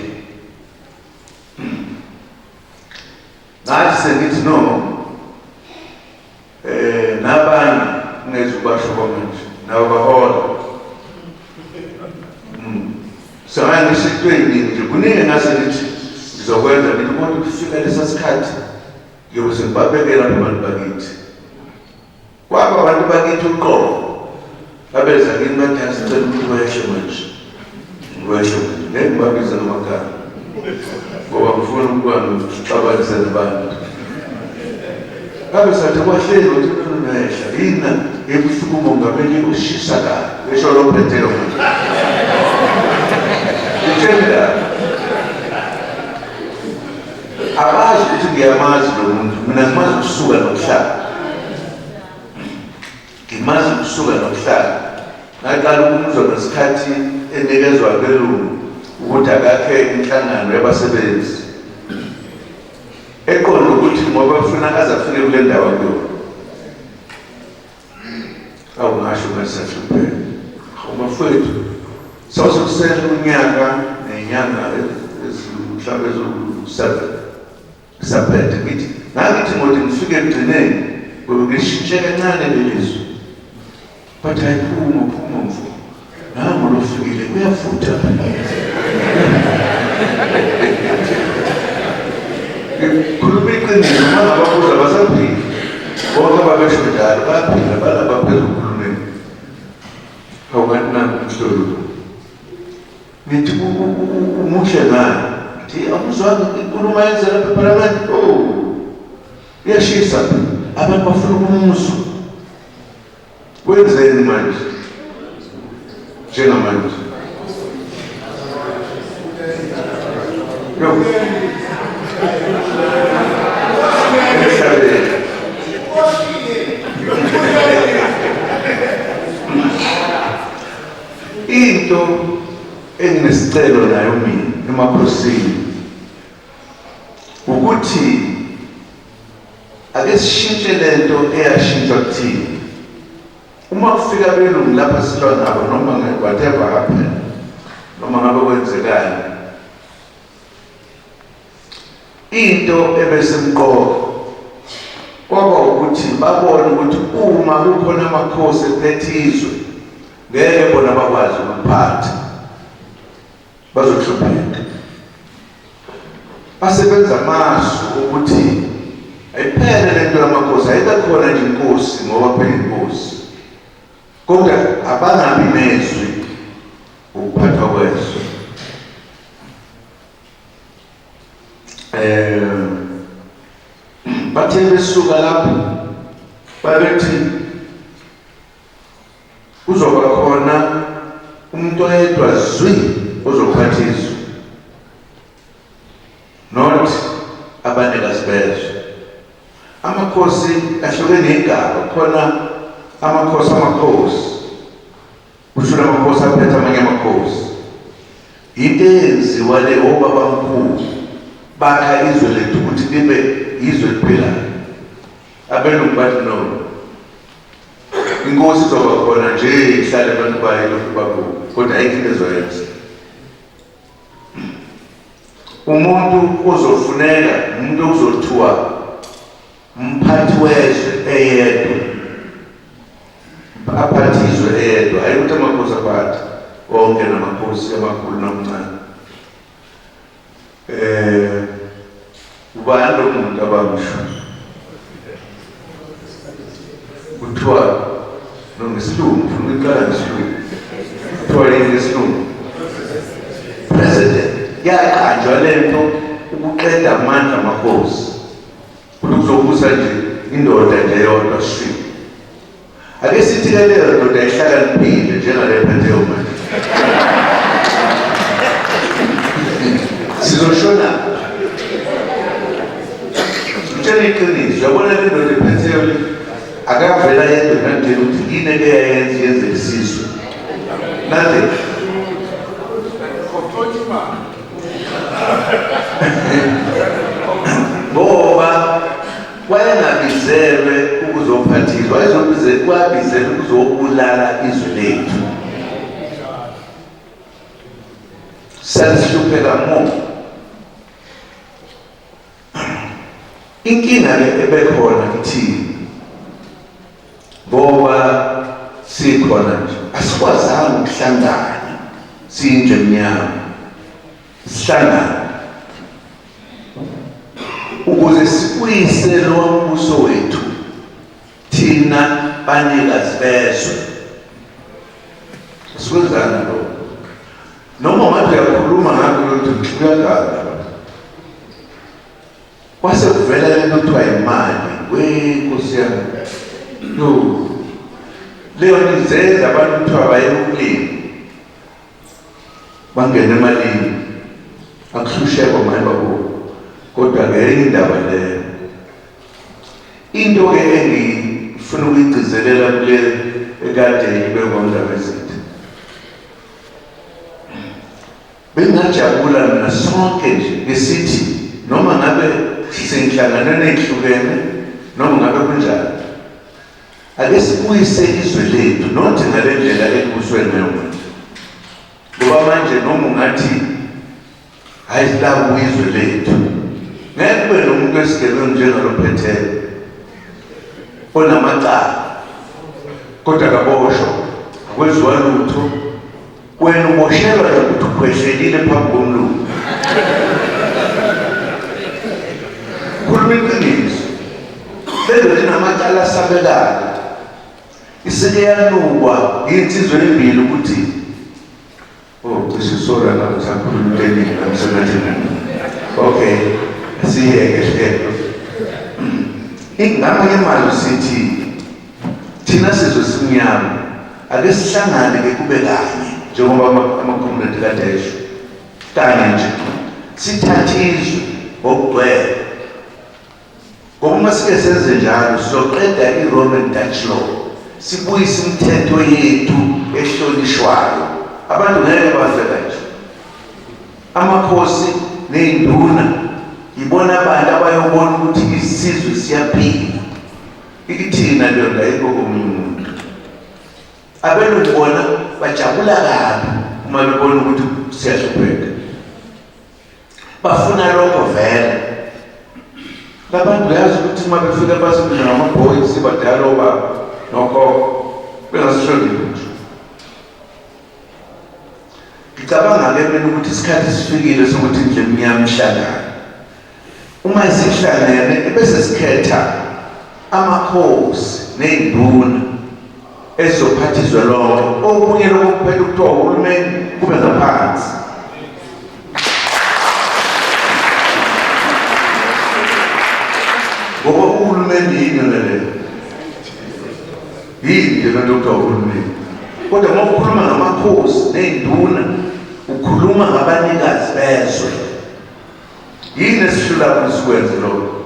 ngithi no nabanye ngezubasho kwamanje nawo bahola sangane sitweni nje kuningi ngase ngithi ngizokwenza ngithi umuntu kufika lesasikhathi ngiyobe sengibabekela abantu bakithi kwaba abantu bakithi uqobo babeza kimi bathi asicela ukuthi weshe manje ngeke ngibabiza ngamagama ngoba ngifuna ukubana ngixabanise nabantu ngabe sathi kwahleli ukuthi unehla yina ebusuku mongameli ushisa la esho lo phethelo ngitshela abazi ukuthi ngiyamazi lo muntu mina ngimazi ukusuka nokuhlala ngimazi ukusuka nokuhlala ngaqala ukumuzwa ngesikhathi enikezwa belungu ukuthi akakhe inhlangano yabasebenzi eqonda ukuthi ngoba ufuna azafike kule ndawo kuyo awungasho ngasahlupheka umafowethu sawusukusela unyaka nenyanga mhlawumbe ezo-7 saphethe ngithi nangithi ngothi ngifike ekugcineni ngoba ngishintshe kancane lelizwe but ayiphuma mfo nango lofikile kuyafutha khuluma iqiniso uma ngababuza basaphila bonke ababesho njalo bayaphila balaba phezulu ukhulumeni awungathi nangu umhlolo ngithi umuhle ngayo ngithi amuzwanga inkulumo yenzela lapha ephalamende iyashisa abantu bafuna ukumuzwa wenzeni manje njengamanje into enginesicelo nayo mina emakhosini ukuthi ake sishintshe lento eyashintshwa kuthina uma kufika belungu lapha silwa nabo noma whatever happen noma ngabe kwenzekani into ebesemqoka kwaba ukuthi babone ukuthi uma kukhona amakhosi ephethe izwe ngeke bona bakwazi ukuphatha bazohlupheka basebenza amasu ukuthi ayiphele lento yamakhosi ayikakhona nje inkosi ngoba phela inkosi kodwa abangabi nezwi ukuphathwa kwezwe bathe besuka lapho babethi kuzoba khona umuntu oyedwa zwi ozophatha izwe not abanikazi bezwe amakhosi ahlukene igaba khona amakhosi ushula amakhosi aphethe amanye amakhosi into eyenziwa le obabamkhulu bakha izwe lethu ukuthi libe izwe eliphilayo abelungu bathi no inkosi izoba khona nje ihlale abantu bayo lokhu bakubo kodwa ayikho into ezoyenza umuntu ozofuneka umuntu ozothiwa umphathi wezwe eyedwa aphathe izwe eyedwa hayi ukuthi amakhosi aphathe wonke namakhosi amakhulu namancane ubani lo muntu abamusho kuthiwa ngesilungu ufuna ukuqala ngesilungu kuthiwa yini ngesilungu president yaqanjwa lento ukuqeda amandla amakhosi ukuthi kuzobusa nje indoda nje yodwa shwi ake sithi ke leyo ndoda ihlakaniphile njengaleyo phetheyo manje sizoshona mtshela iqiniso yabona le ndoda ephetheyo le akavela yedwa nantela ukuthi yini eke yenze isizwe nothing ngoba wayengabizelwe ukuzophathizwa wabizelwe ukuzobulala izwe lethu sasihlupheka mo inkinga ke ebekhona kithi ngoba sikhona nje asikwazanga ukuhlangana sinje emnyama sihlangana ukuze sibuyise lo mbuso wethu thina banikazi bezwe sikwenzana lo noma ngathi uyakhuluma ngakho ukuthi kuyagala kwase kuvela lento kuthiwa imali wenkosi yami no leyo nizenza abantu kuthiwa bayekulima bangena emalini akuhlushekwa manje babo kodwa ke indaba leyo into ke engifuna ukuyigcizelela kule ekade ibe ngomdaba ezithi bengajabula mina sonke nje ngesithi noma ngabe siyinhlanganweni ehlukene noma ngabe kunjani ake sibuyise izwe lethu nothi ngale ndlela ekubuswe ngayo manje ngoba manje noma ungathi hayi silabu izwe lethu ngeke kube nomuntu esigebengu njengalophethe onamacala kodwa kaboshwa akwenziwa lutho wena uboshelwa ukuthi ukhwehlelile phambi komlungu khuluma iqiniso lelo linamacala asabekayo isike yanukwa insizwe embili ukuthi cishe sora lapho sakhuluma into eningi namsenathini okay siyeke hlelo ingakho imali sithi thina sizwe simnyama ake sihlangane ke kube kanye njengoba ama-community kade esho kanye nje sithathe izwe ngokugcwele ngoba uma sike senze njalo sizoqeda i-Roman Dutch law sibuyise imithetho yethu ehlonishwayo abantu ngeke bafela nje amakhosi ney'nduna yibona abantu abayobona ukuthi isizwe siyaphila ikithina leyo ngayikho komunye umuntu abelungu bona bajabula kabi uma bebona ukuthi siyahlupheka bafuna lokho vele labantu uyazi ukuthi uma befika basebenzisa ngamabhoyi sibadala obaba nokho bengasishondile nje ngicabanga-ke mina ukuthi isikhathi sifikile sokuthi indle emnyama ihlangane uma isihlangene ebese sikhetha amakhosi ney'nduna ezizophatha izwe lonke okunye lokuphetha ukuthiwa uhulumeni kube ngaphansi ngoba uhulumeni yini leleyo yini lento kuthiwa uhulumeni kodwa uma ukhuluma ngamakhosi ney'nduna ukhuluma ngabanikazi bezwe yini esihlulayo sikwenze lokho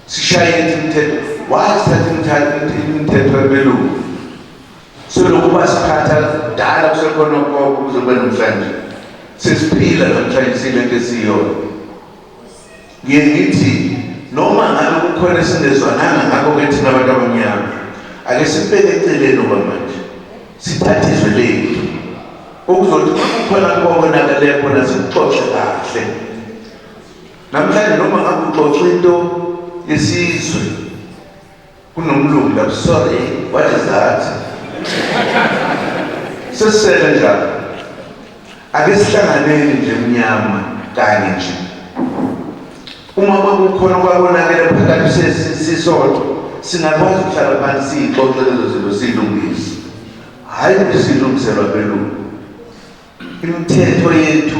sishaye imithetho wasithatha imithetho yabelungu selokuba siphatha kudala kusekhona ukoko kuzoba namhlanje sesiphila namhlanje silento esiyona ngiye ngithi noma ngabe kukhona esingezwananga ngakho ke thina abantu abamnyama ake sibeke eceleni oba manje sithathe izwe lethu okuzothi kukhona kubonakaleyo khona sikuxoxe kahle namhlanje noma ngabe uxoxa into yesizwe kunomlungu lapho sorry what is that sesele njalo ake sihlanganeni nje emnyama kanye nje uma kukhona kwabonakala phakathi sisodwa singakwazi ukuhlala phansi siyixoxe lezo zinto siyilungise hayi ukuthi siyilungiselwa belungu imithetho yethu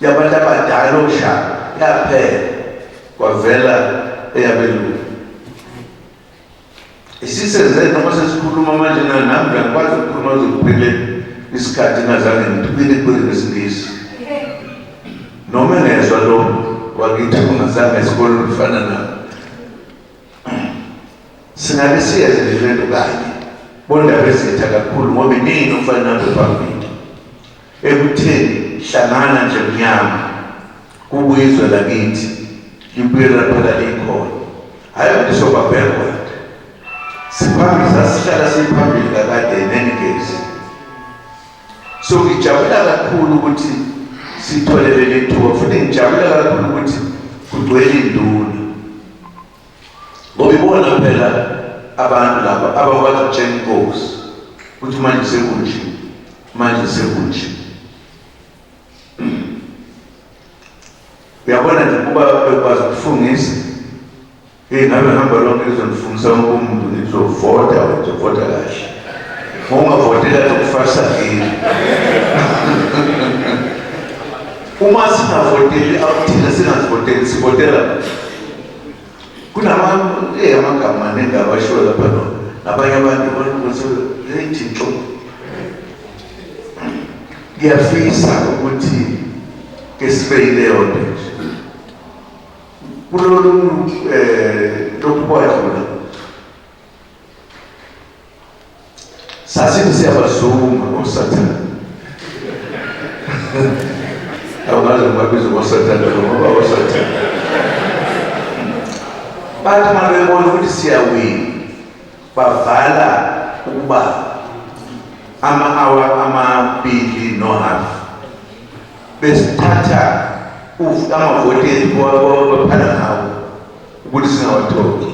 yabantu abadala oshaka yaphela kwavela eyabelungu isisenze noma sesikhuluma manje nami ngiyakwazi ukukhuluma zokuphile isikhathi ngazange ngithubile kule ngesingisi noma ngezwa lo wakithi ungazange esikoleni lufana nami singabe siyenze lento kanye bondaba ezitha kakhulu ngoba iningi ofana nabo phambili ekutheni hlangana nje mnyama kubuyizwe lakithi libuyela phela likhona hayi ukuthi soba backward siphambili sasihlala siphambili kakade in any case so ngijabula kakhulu ukuthi sitholele lethuba futhi ngijabula kakhulu ukuthi kugcwele induna ngoba ibona phela abantu laba abakwazi ukutshela inkosi ukuthi manje sekunje manje sekunje. Uyabona nje kuba bekwazi ukufungisa ngabe hamba lonke lizonifungisa wonke umuntu nizovota uzovota kahle ungavotela ukufasa yini. Uma singavoteli akuthina singazivoteli sivotela amagama maningi abashiwo lapha nabanye abantu bathi nto ngiyafisa ukuthi ke sibe yileyo nto kulolu lokubona sasithi siyabazuma osathane awukaze ngibabize ngosathane ngoba osathane bathi uma bebona ukuthi siyawina bavala ukuba ama-hour amabili no-half besithatha amavoteli baphala ngawo ukuthi singawatholi.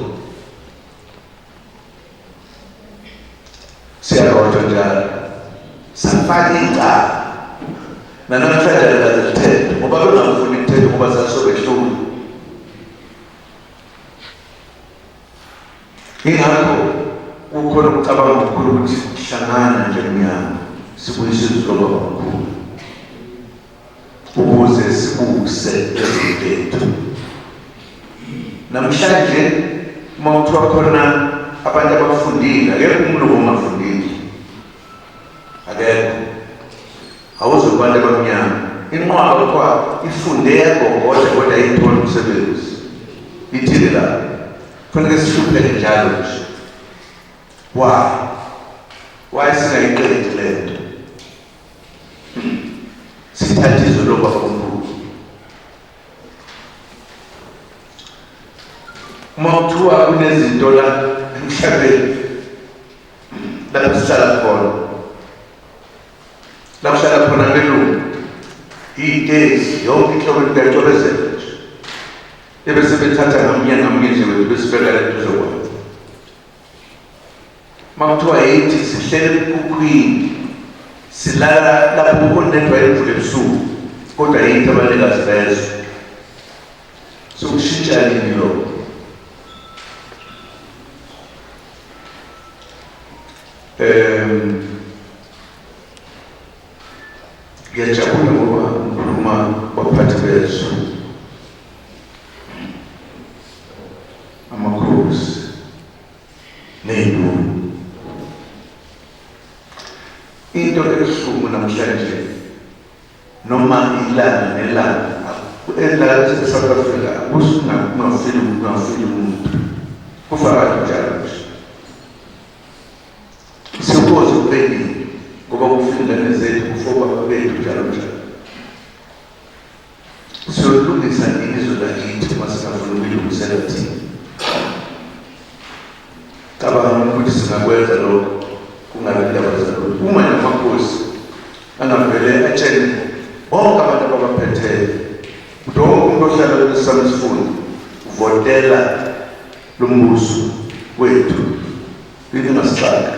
Siyarotshwa njalo safaka icala nanamhlanje alikaze ngoba bengafuni ithethe ngoba sasobehlula. Ingakho kukhona ukucabanga okukhulu ukuthi hlangana njengemnyama sibuyise iziloba kakhulu ukuze sibuse ezintethu. Namhlanje uma kuthiwa khona abantu abafundile, akekho umuntu ongafundile, akekho, awuzokubantu abamnyama. Inqwaba kwa ifunde yagogoda kodwa ayitholi umsebenzi ithile lapho. Kufanele sihlupheke njalo nje. Why singayiqedi le nto? Sithathe izoloba komkhulu. Uma kuthiwa kunezinto la emhlabeni lapho sihlala khona, lapho sihlala khona belungu, iy'tezi yonke inhlobo kuyacobezela nje. Ebese bethatha ngamunye ngamunye nje wethu besibeka le nto zokwenza. Uma kuthiwa yithi sihlele emkhukhwini silala lapho kukhona into ayivula ebusuku kodwa yithi abanikazi bezwe. Sokushintsha nini lokho? Ngiyajabula ngoba ngikhuluma baphathi bezwe, amakhosi ney'nduna. Into ebuhlungu namhlanje noma ilanga nelanga e-South Africa ungafili umuntu kufaka njalo nje. Sikwazi ukubhekile ngoba kufika ingane zethu kufoba bethu njalo njalo. Siyolungisa izwe lakithi uma singafuna ukuyilungisela thina. Cabanga ukuthi singakwenza lokho kungabi indaba zalokho. Uma namakhosi angavele atshele bonke abantu ababaphetheyo ukuthi wonke umuntu ohlala kulesisamo isifundo uvotela lo mbuso wethu lingasixaka.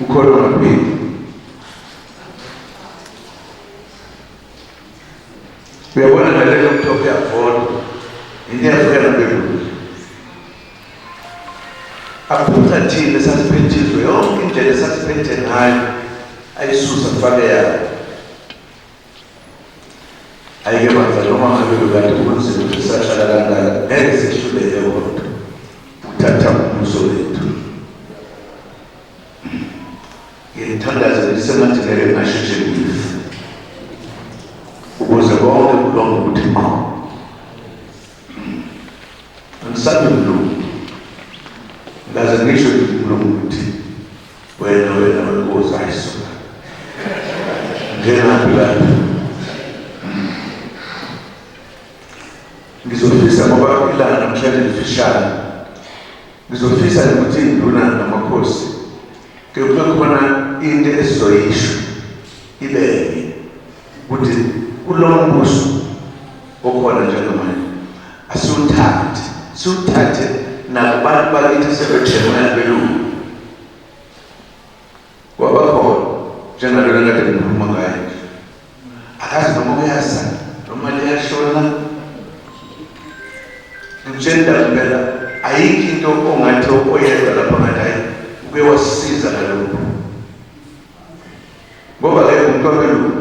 Ukholo ngaphili uyabona ngalelo mthophe yavota into yafika naphezulu aphutha thina esasiphethizwe yonke indlela esasiphethe ngayo ayisusa kufake yayo. Ayike banza noma ngabe bekade kunzima ukuthi sahlala kangaka ngeke sihluleke kodwa uthatha umbuso wethu. Ngiyithandaza lisengathi ngeke ngasheshe ngife ukuze bonke kulonke ukuthi ngqo angisabi mlungu ngaze ngisho mlungu ukuthi wena wenkosi ayisuka ngengaphi lapho. Ngizofisa ngoba ilanga namhlanje lifishane, ngizofisa ukuthi induna namakhosi kube khona into esizoyisho ibeke ukuthi kulo mbuso okhona njengamanje asiwuthathe nakubantu bakithi sebethemana belungu wabakhona njengalo kade ngikhuluma ngayo akazi noma kuyasa noma liyashona ngitshela phela ayikho into ongathi oyedwa lapha ngathi uke wasisiza ngalokho ngoba ke umuntu wabelungu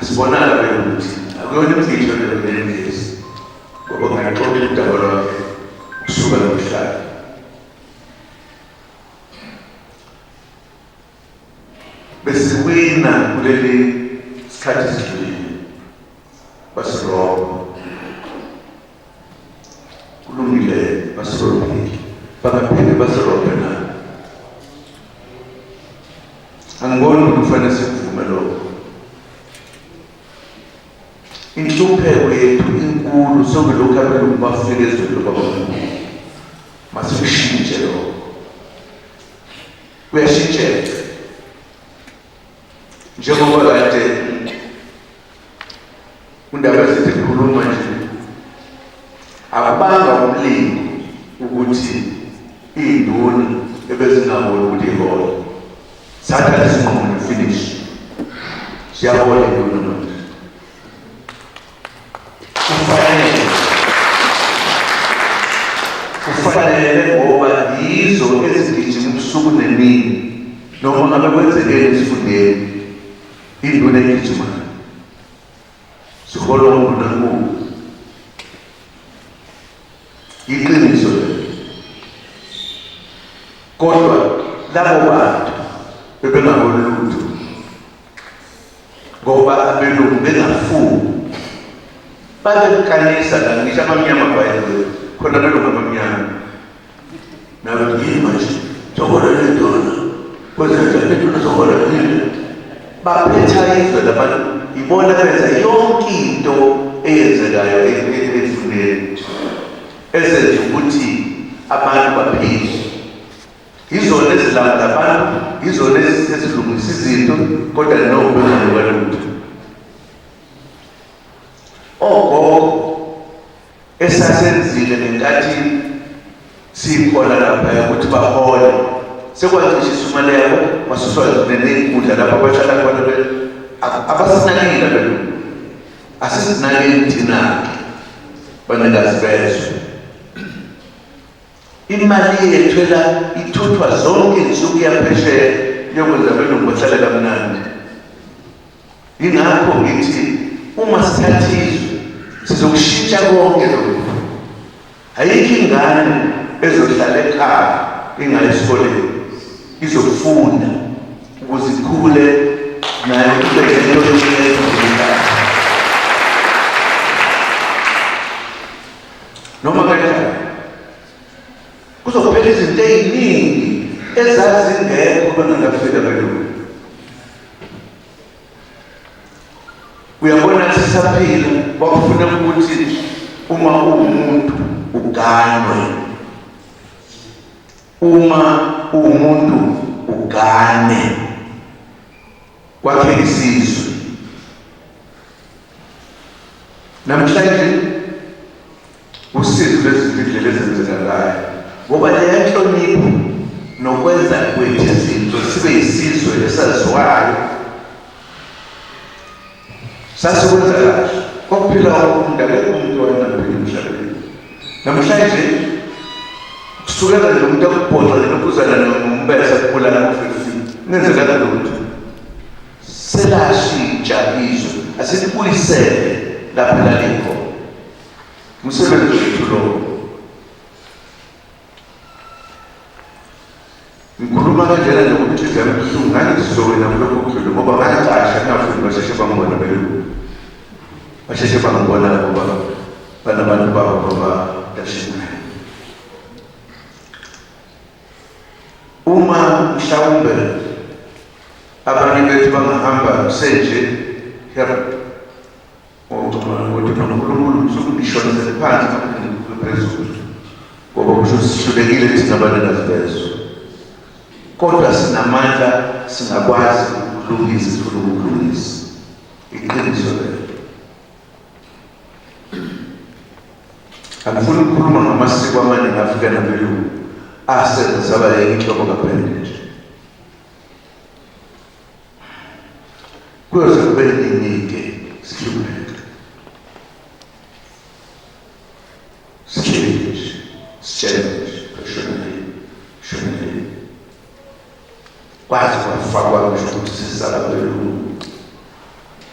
asibonana ukuthi akuyona imfihlo lezi ngoba ngiyaqoqela udaba lwakhe kusuka nomhlaba besiwina kuleli sikhathi esidlulile basiroba kulungile basirobile bangaphinde basirobhe na angiboni ukuthi kufanele sikuvume lokho inhlupheko yethu inkulu sokulokhu abelungu bafike ezweni lokwabamkhulu masikushintshe lokho kuyashintsheka njengoba kade undaba ezithi khuluma nje akubanga umlingo ukuthi iy'nduna ebezingaboni ukuthi ihole sathatha isinqumo finish siyahola induna manje kufanele ngoba yizo ezigijima ubusuku nemini noma ngabe kwenzekeni esifundeni induna egijimayo sihola umuntu nakubo iqiniso kodwa labo bantu bebengaboni lutho ngoba abelungu bengafuni babekanisa la ngisho abamnyama kwayewe khona abelungu abamnyama nabe yini manje sokola lentona kwenza lentona sokola yini baphetha izwe labantu ibona benza yonke into eyenzekayo efundeni ezenza ukuthi abantu baphile izona ezilanga labantu izona ezilungisa izinto kodwa nokwenza ogogo esasenzile ngenkathi sikhona lapha ukuthi bahole sekwacisha imali yabo basuswa nenkundla lapho abahlala khona abasinakile belungu asisinakile thina banikazi bezwe imali yethu ithuthwa zonke insuku yaphesheya yokwenza belungu bahlale kamnandi yingakho ngithi uma sithathizwe sizokushintsha konke lokhu ayikho ingane ezohlala ekhaya ingayi esikoleni izofunda ukuze ikhule nayo kube yento yokuyenza noma kanjani kuzophela izinto eziningi ezazingekho bengakafika belungu uyabona sisaphila bakufuna ukuthi uma umuntu uganwe uma umuntu ugane kwakhe isizwe namhlanje usizo lwezindlela ezenzekalayo ngoba leyo nhlonipho nokwenza kwethu izinto sibe yisizwe esaziwayo sasikwenza kahle kokuphila umuntu akekho umuntu owangaphila emhlabeni namhlanje kusukela nje umuntu akubhoxa lokuzana nombesa kubulala ngofefini ngenzeka lutho selashintsha izwe asilibuyisele lapha lalikho umsebenzi wethu lo ngikhuluma kanjena nje ukuthi inhliziyo yami ibuhlungu ngani sizowina kulokho kudlule ngoba bayacasha ngafuni basheshe bangibona belungu basheshe bangibona ngoba banabantu babo badashinayo uma mhlawumbe abanye bethu bangahamba kusenje uNkulunkulu usukungishonele phansi phezulu ngoba kusho sihlulekile thina banikazi bezwe kodwa sinamandla singakwazi ukulungisa sifuna ukulungisa iqiniso lelo. Angifuni ukukhuluma ngamasiko amaningi Afrika nabelungu asenza sabaleka inhlobo kaphela nje. Kuyoze kube ninike sihlupheke, challenge, shonele. Kwazi kwafakwa ngisho sisala belungu.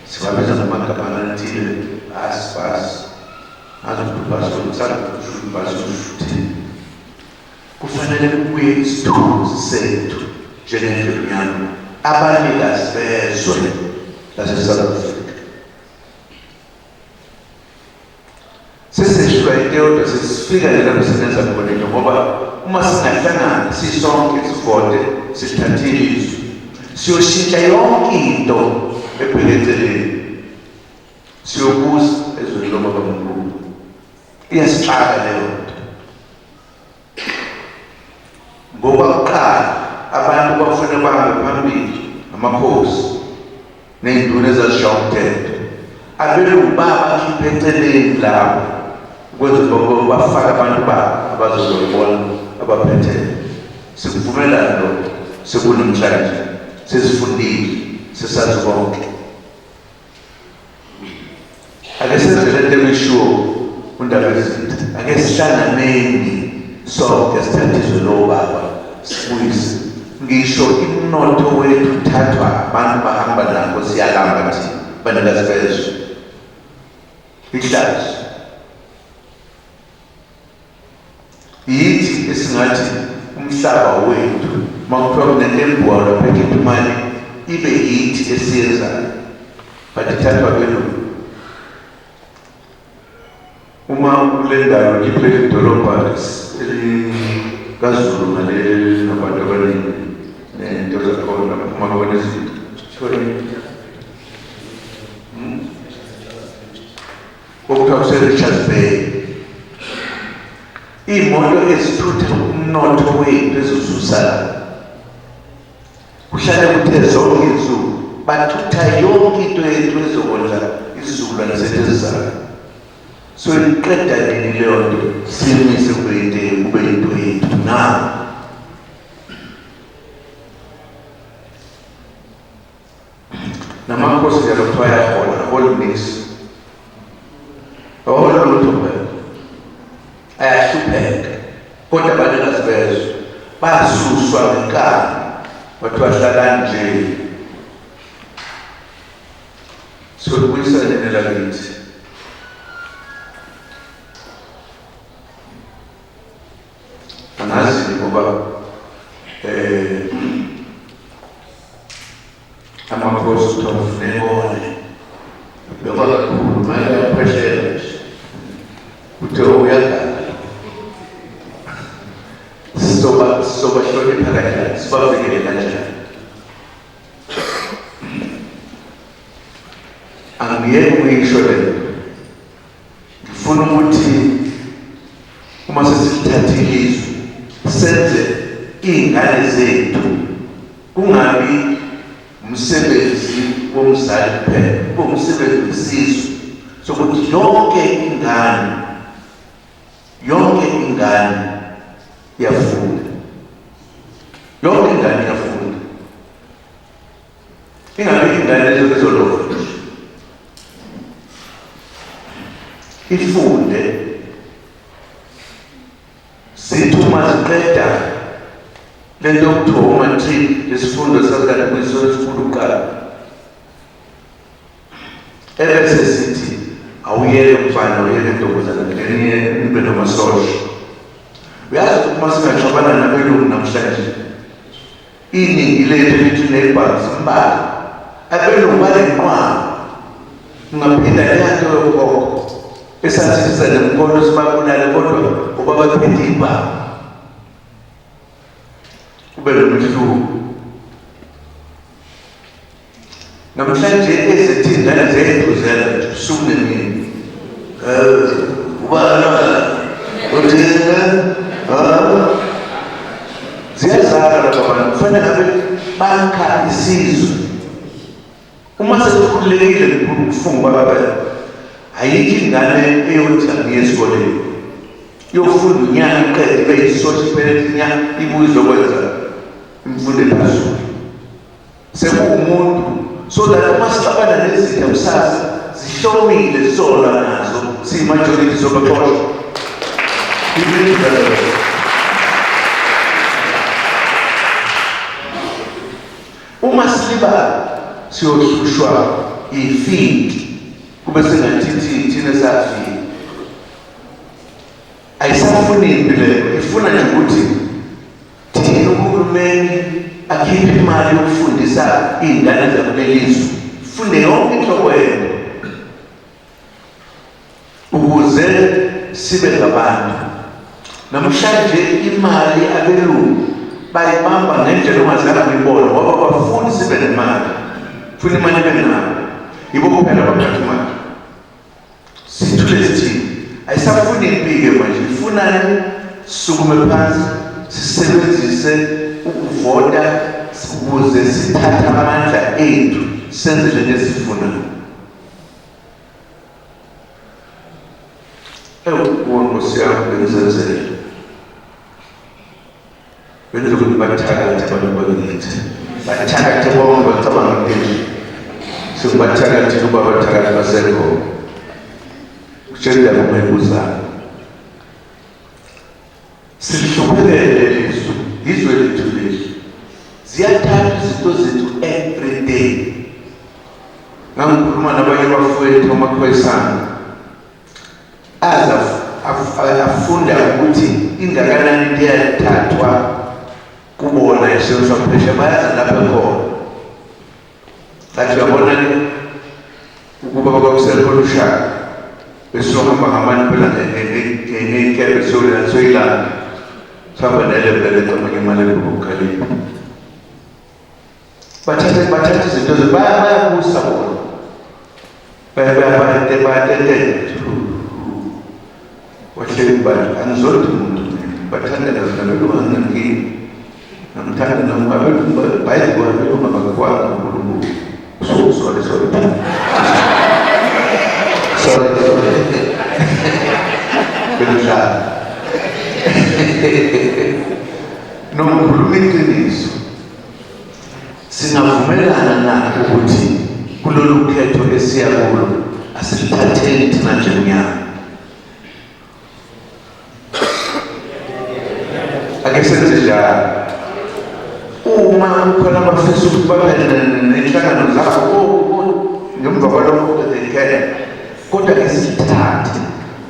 Sibabiza ngamagama athile aspas. Kufanele kubuye isithunzi sethu njengendlunyana abanikazi bezwe lase-South Africa. Sesishwayite kodwa sesifika lapho sisenza khona ngoba uma singahlangana sisonke sivote sithathe izwi siyoshintsha yonke into ebhekezeleni siyobuza ezweni loma kaNkulunkulu. Iyasixaka leyo nto ngoba kuqala abantu bafuna bahambe phambili amakhosi ney'nduna ezazishawa umthetho abelungu babakhiphe eceleni lapho ukwenza bafake abantu babo abazozoyibona abaphetheyo. Sikuvumelana lokho sekunomhlanje sesifundile sesazi konke. Ake senze lento emishuwo undaba ezinto. Ake sihlanganeni sonke sithathe izwe lobaba sibuyise. Ngisho imnotho wethu uthathwa abantu bahamba nakho siyalamba nje banikazi bezwe. Ihlazo yithi esingathi umhlaba wethu makuthiwa kunentembuwa lapha imali ibe yithi esiyenzayo but ithathwa belungu. Uma kulendayo liphele idolobha elikaZulu ngale nabantu abaningi nento zakhona uma kubona izinto okuthiwa kuse-Richards Bay. Iy'moto ezithutha umnotho wethu eziwususayo kuhlale kuthe zonke izinsuku bathutha yonke into yethu ezokondla isizukulwane sethu ezizayo. So iqeda nini leyo nto simise kube into yethu na namakhosi njalo kuthiwa ayahola holiness olulutho ayahlupheka kodwa abanikazi bezwe basuswa ngenkani bathiwa hlala nje. Sokubuyisa nini lakithi angazi ngoba amakhosi uthofune ngoba kakhulu manje yapheshela uthe uyagana sobahlonipha kanjani sibavikele kanjani. Angiyeke ukuyisho lento. Ngifuna ukuthi uma sesithathile izwi senze iy'ngane zethu kungabi umsebenzi womzali kuphela, kube umsebenzi wesizwe sokuthi yonke ingane iyafunda. Yonke ingane iyafunda. Ingabe ingane ezolova ifunde sithuma siqeda lento okuthiwa umatric lesifundo sasikade kuyisona isifundo kuqala ebese sithi awuyele mfana awuyele ntombazana ngelinye nibe nomasosha. Uyazi uma singaxabana nabelungu namhlanje iningi lethu lithi nebhasi mbala abelungu balenqwaba ungaphinda leyanto yokhokho esathisa nemkhono sibabulale kodwa uba baphethe ibhaba kube nomhluko. Namhlanje ezithi ingane zethu zela usuku nemini ubala uthina ziyazala lapha abantu kufanele ngabe bakha isizwe. Uma kukhululekile ukufunga baba ayikho ingane eyothi angiye esikoleni yofunda unyaka iqede ibe yisothi iphele inyanga ibuye izokwenza imfundo ephezulu sekuwumuntu so that uma sixabana nezitha kusasa zihlomile zizola nazo siyimajority zobaxoxa uma siliba siyohlushwa i-field kube sengathi thina safika ayisafuni impilo ifuna nje ukuthi thina uhulumeni akhiphe imali yokufundisa iy'ngane zakulelizwe funde yonke inhloko ukuze sibe ngabantu namhlanje imali abelungu bayibamba ngendlela ongazange uyibona ngoba bafuni sibe nemali funa imali benabo yibo kuphela baphatha imali sithule sithini ayisafuni impike manje ifunani sisukume phansi sisebenzise ukuvota ukuze sithathe amandla ethu senze lento esifunayo Nkosi yami bengizenzele benza ukuthi bathakathe abantu bakithi bathakathe bonke bacabanga ukuthi sokubathakathe kuba bathakathe basekho kutshelela kumebuzana sihluphekele izwe lethu leli ziyathatha izinto zethu every day ngangikhuluma nabanye bafowethu amakhwesana afunda ukuthi ingakanani into eyathathwa kubona isimo sokuphesha bayazi lapho khona bathi uyabona-ke ukuba kwakusekhona ushaka besizohamba ngamanye phela ngey'kebe soyilanda sihamba nelebele camanye imali ekukhaliphi bathatha izinto bayabusa bona bayatetele wahleli bani angizolthi umuntu bathandana zinabelungangangini namthanda nomabelungabakwana unkulunkulu sorry benidlala nomkhuluma iqiniso singavumelana na ukuthi kulolu khetho esiya kulo asilithatheni thina njengonyana akesenze njalo uma ukhona abafisa ukuthi babe nenhlangano zabo ngemva kwalokho dedikele kodwa ke sithathe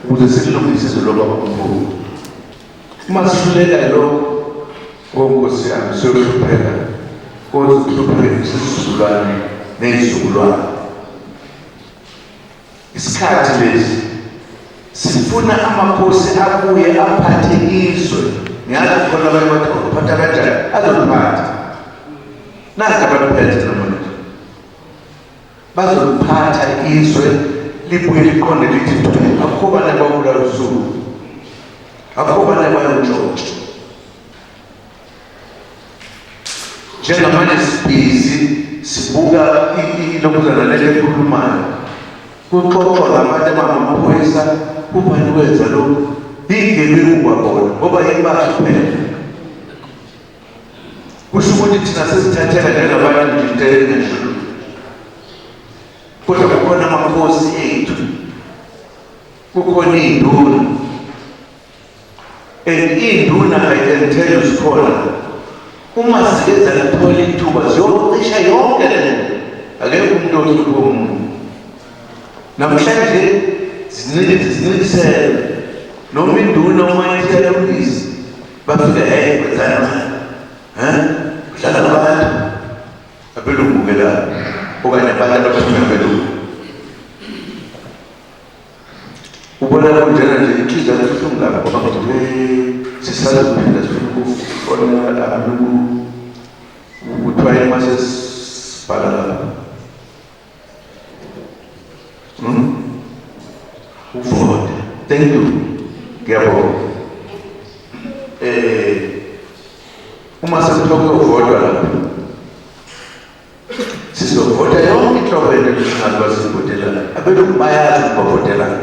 ukuze silungise izoloba kakhulu uma sihluleka lokho Nkosi yami siyohlupheka kodwa ukuhlupheka isizukulwane nezizukulwane isikhathi lesi sifuna amakhosi abuye aphathe izwe ngiyazi khona abanye bathi uphatha kanjani azoliphatha nazi abaliphethe namanje bazoliphatha izwe libuye liqonde lithi akukho bane babulala usuku akukho bane bayantshontsha njengamanje sibhizi sibuka ilokuzana leli ekhulumayo kuxoxwa ngabantu abangamaphhoyisa ubani wenza lokhu igebengu kwabona ngoba yibasho phela kusho ukuthi thina sesithathela njengabantu into engadluli kodwa kukhona amakhosi ethu kukhona iy'nduna and iy'nduna ayidentele zikhona uma zike zalithola ithuba ziyocisha yonke lento akekho umuntu ohlupha umuntu namhlanje zincikisele noma induna uma iyalungisa bafike kwenzani udlala nabantu abelungu-ke la okanye abantu abathuna abelungu ubona kunjena nje inhliziyo yabuhlungu lapho ngoba ngithi sisazophinda sifuna ukufonela kuthiwa uma sesibhala lapho uvote thank you ngiyabonga uma sekuthiwa kuyovotwa lapho sizovota yonke inhlobo wena lusingazi wasibhotelana abelungu bayazi ukubhotelana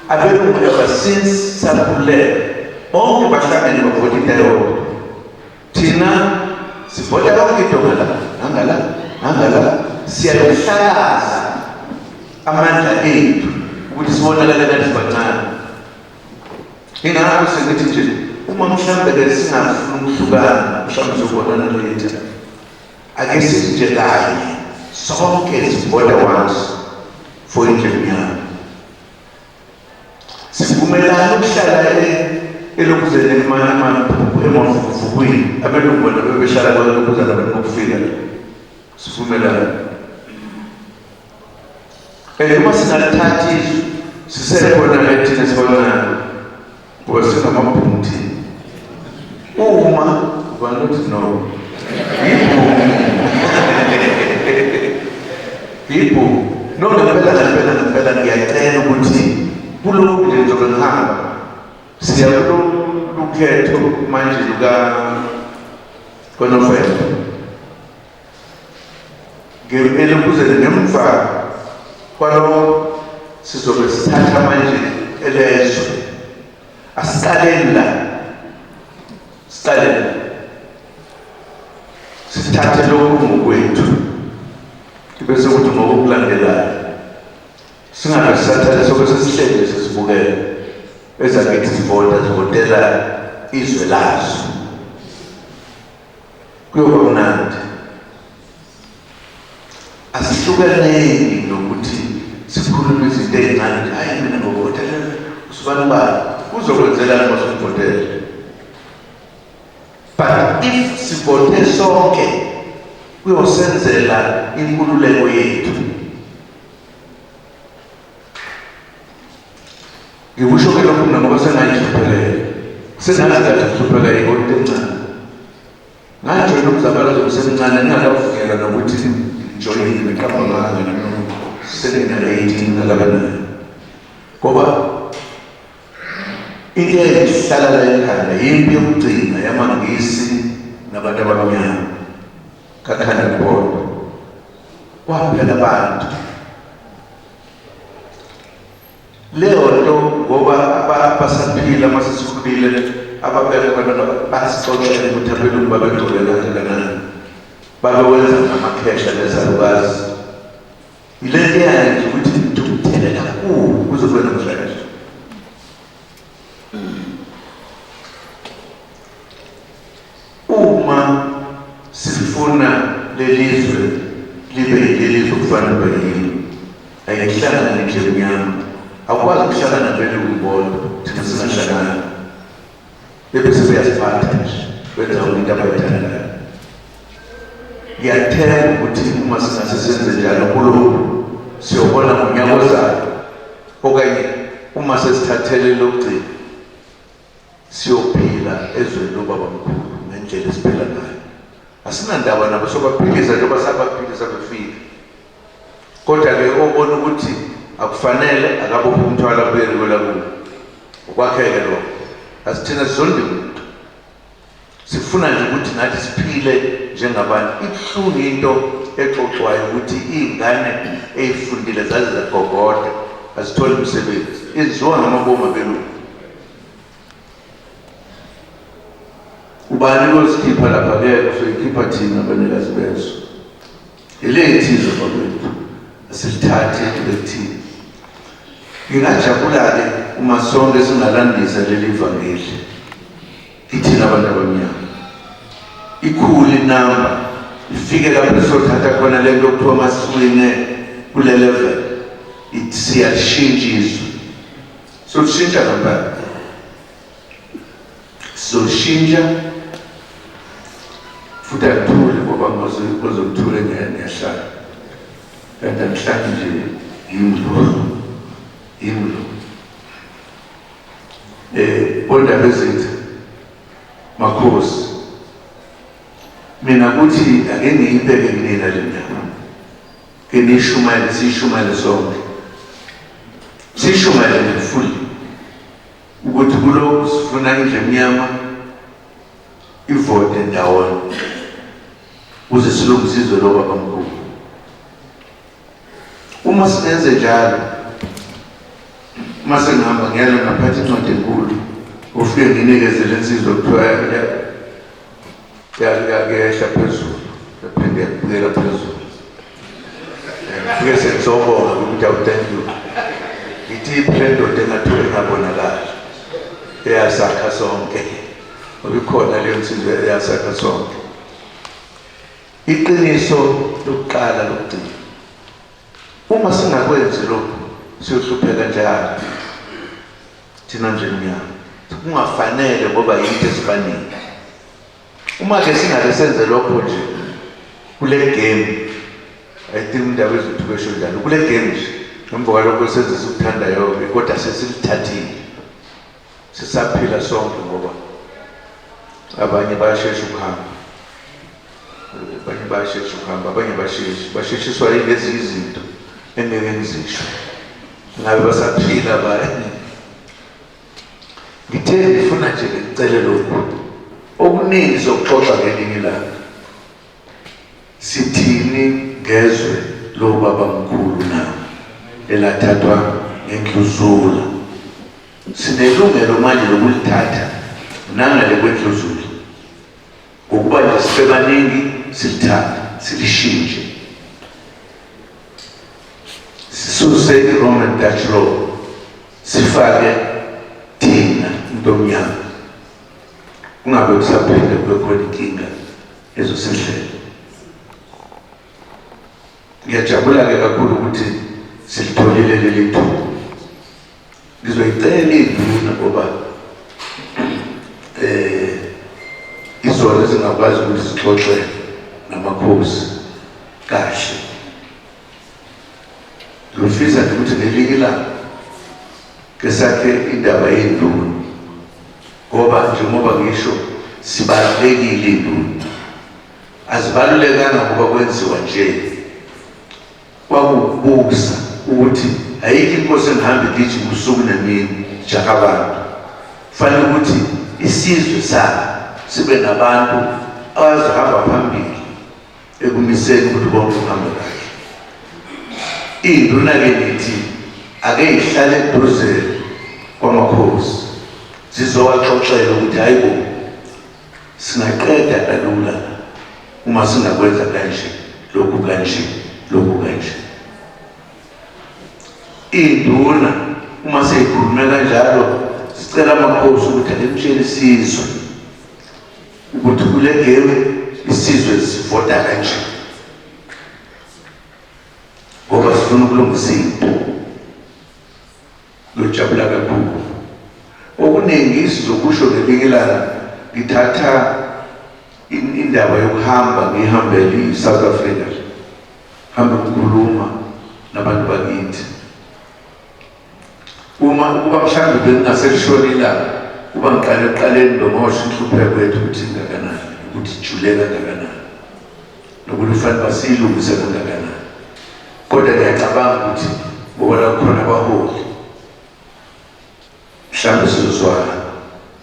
abelungu ever since sakhuleka bonke bahlangene bavota into eyodwa thina sivota yonke into ngala siyahlakaza amandla ethu ukuthi sibonakale ngathi sibancane ingakho sengithi nje uma mhlawumbe singafuna ukuhlukana mhlawumbe sokubonana later ake sithi nje kanye sonke sivota once for indlemnyama sivumelana ukuhlala elokuzele emafukwini abelungu bona bebehlala kwelokuzana benokufika sivumelana uma singathathi izwi sisekhona thina sibonana ngoba singamabhunti uma ubanothi no yibhu no ngempela ngiyacela ukuthi kulokhu nje njobe ngihamba siya kulokhetho manje koNovemba ngempela kuze ngemva kwalo sizobe sithatha manje elezwe asiqaleni la sithathe lokhu ngokwethu bese kuthi ngokulandelayo singabe sithatha sobe sesihlele sesibukela ezakithi sivotela izwe lazo kuyoba mnandi asihlukaneni nokuthi sikhulume izinto ezincane hayi mina ngivotela usibanibani uzokwenzelana masivotela but if sivote sonke kuyosenzela inkululeko yethu ngikusho ke lokhu mina ngoba sengayihluphelele ivote encane ngajoyina umzabalazo usemncane ngingakavukela nokuthi ngijoyine qhamuka sengina-18 ngakabanayo ngoba into ehlala la ekhanda yimpi yokugcina yamangisi nabantu abamnyama kakhanda mpondo kwaphela abantu leyo nto ngoba abasaphila masesikhulile ababekhona basixoxela ukuthi abelungu babegcolela kangakanani babewenza ngamakhesha lezalukazi ile nto yayo ukuthi ntukuthelela kakhulu kuzokuba namhlanje uma sifuna lelizwe libe yilizwe kufanele yini ayihlangana nendlemnyama akwazi ukuhlangana nabelungu bodwa thina singahlangana bebe sebeyasiphatha nje benza into abayithandayo ngiyathemba ukuthi uma singase senze njalo kulokhu siyobona ngonyaka ozayo okanye uma sesithathele lokugcina siyophila ezweni lobabamkhulu ngendlela esiphila ngayo asinandaba nabo sobaphilisa njengoba sabaphilisa befika kodwa-ke obona ukuthi akufanele akabopha umthwala kuyelikwela kuwo ukwakheke lokho asithina sizonde umuntu sifuna nje ukuthi nathi siphile njengabantu ibuhlungu into exoxwayo ukuthi iy'ngane ey'fundile zaze zagogoda azithole umsebenzi iziwa ngamabomu abelungu ubani kozikhipha lapha-ke soyikhipha thina abanikazi bezo ilethizo bakwethu asilithathe lethina ngingajabula-ke uma sonke singalandisa leli vangeli ithina abantu abamnyama ikhulu inamba ifike lapho esothatha khona le nto okuthiwa masiwine kule level ithi siyalishintsha izwe solishintsha ngempela solishintsha futhi akuthule ngoba ngozokuthule ngiyahlala kanti angihlali nje imlo ondaba ezinto makhosi mina kuthi ake ngiyibeke kunina le nyama ke nishumayele siyishumayele sonke siyishumayele futhi ukuthi kulokhu sifuna indlemnyama ivote ndawonye ukuze silungise izwe lobabamkhulu uma singenze njalo, uma sengihamba ngiyala ngaphathi incwadi enkulu ufike nginikeze le nsizwa kuthiwa yayehla phezulu yaphinde yakubukela phezulu ngifike sengizobonga ukuthi thank you ngithi iphile ndoda engathiwa engabonakali eyasakha sonke ngoba ikhona leyo nsizwa eyasakha sonke. Iqiniso lokuqala lokugcina, uma singakwenzi lokho siyohlupheka njalo thina nje mnyama, kungafanele ngoba yinto esifanele. Uma-ke singake senze lokho nje kule game, I think indaba ezethu besho njalo kule game nje, emva kwalokho senze sikuthandayo-ke kodwa sesilithathile sisaphila sonke ngoba abanye bayashesha ukuhamba, abanye bayashesha ukuhamba, abanye basheshiswa yilezi izinto engeke ngizisho ngabe basaphila abanye. Ngithe ngifuna nje ngicele lokhu okuningi sokuxoxa ngelinye ilanga, sithini ngezwe lobaba mkhulu nawo elathathwa ngendluzula. Sinelungelo manje lokulithatha nangale kwendluzula ngokuba nje sibe baningi silithatha silishintshe sisuse i-Roman Dutch law sifake thina into omnyama, kungabe kusaphinde kube khona inkinga ezosehlela. Ngiyajabula-ke kakhulu ukuthi silitholile leli thuba. Ngizoyicela induna ngoba izona zingakwazi ukuthi sixoxe namakhosi kahle. Ngifisa ukuthi ngelinye ilanga kesakhe indaba yenduna ngoba njengoba ngisho sibalulekile induna, azibalulekanga ngoba kwenziwa nje, kwakubusa ukuthi ayikho inkosi engihambe ngithi usuku nemini jaha abantu. Kufanele ukuthi isizwe sabo sibe nabantu abazohamba phambili ekumiseni ukuthi bonke kuhambe kahle. Induna-ke nithi ake ihlale eduze kwamakhosi zizowaxoxela ukuthi hayi bo singaqeda kalula uma singakwenza kanje lokhu kanje lokhu kanje. Induna uma seyikhulume kanjalo sicela amakhosi ukuthi alemtshele isizwe ukuthi kule game isizwe sivota kanje ngoba sifuna ukulungisa into. Ngiyajabula kakhulu. Okuningi sizokusho ngelinye ilanga ngithatha indaba yokuhamba ngihambele i-South Africa, hambe ukukhuluma nabantu bakithi. Uma mhlawumbe bengingaselishona ilanga kuba ngiqale ekuqaleni ngomosha inhlupheko yethu ukuthi ingakanani, ukuthi ijule kangakanani, nokuthi ufanele basiyilungise kangakanani. Kodwa ngiyacabanga ukuthi ngoba la kukhona abaholi mhlawumbe sizozwana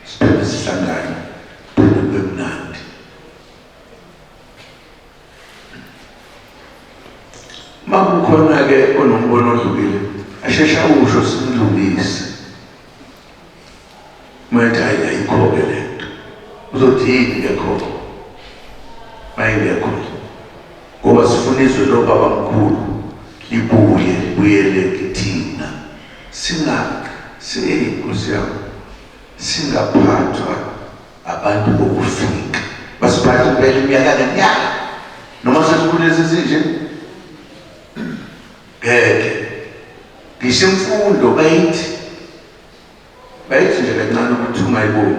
siphinde sihlangane kuphinde kube mnandi. Uma kukhona-ke onombono odlulile ashesha usho simlungise. Manje hayi ayikho-ke le nto uzothi yini ngekho mayingekho ngoba sifuna izwe lobaba mkhulu libuyele kithina, Nkosi yami, singaphathwa abantu bokufika basiphathe impela iminyaka neminyaka noma sesikhulile sinje. Ngeke ngisho imfundo bayithi nje kancane ukuthi ungayiboni.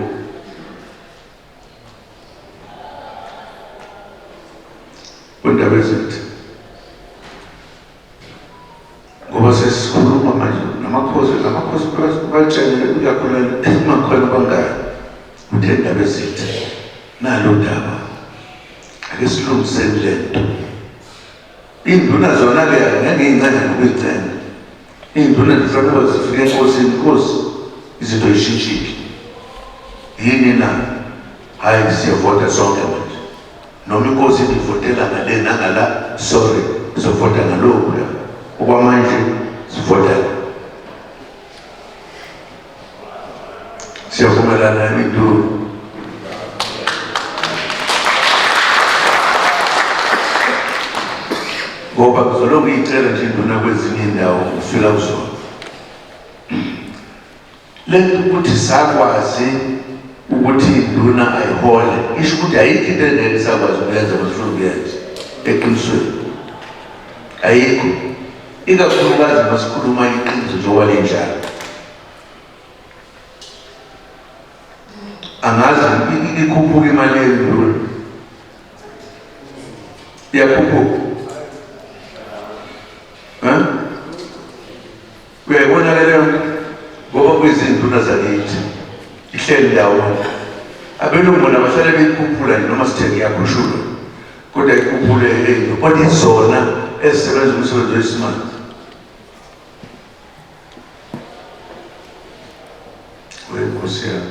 Undaba ezethu ngoba sesikhuluma manje namakhosi batshele uyakholela ungakhona bangani ukuthi indaba ezethu nalo daba ake silungiseni le nto. Induna zona-ke ngeke ngiyincane nokuyicela. Induna zifanele zifike enkosini, inkosi izinto yishintshile yini na, hayi siyavota sonke manje, noma inkosi ivotela ngale nangala, sorry izovota ngalokhuya okwamanje sivota. Siyavumelana into ngoba kuzoloku icela nje induna kwezinye indawo ufika kuzona. Lento ukuthi sakwazi ukuthi induna ayihole isho ukuthi ayikho into engeke sakwazi ukuyenza masifuna ukuyenza eqinisweni. Ayikho, ikakhulukazi masikhuluma iqiniso njengoba linjalo. Angazi ikhuphuka imali yenduna, iyakhuphuka. Uyayibona ke leyo ngoba kuyizinduna zakithi ihleli ndawonye. Abelungu bona bahlale beyikhuphula noma sithenge iyakhushulwa, kodwa ikhuphule kodwa izona ezisebenza umsebenzi wesimanje. Nkosi yami,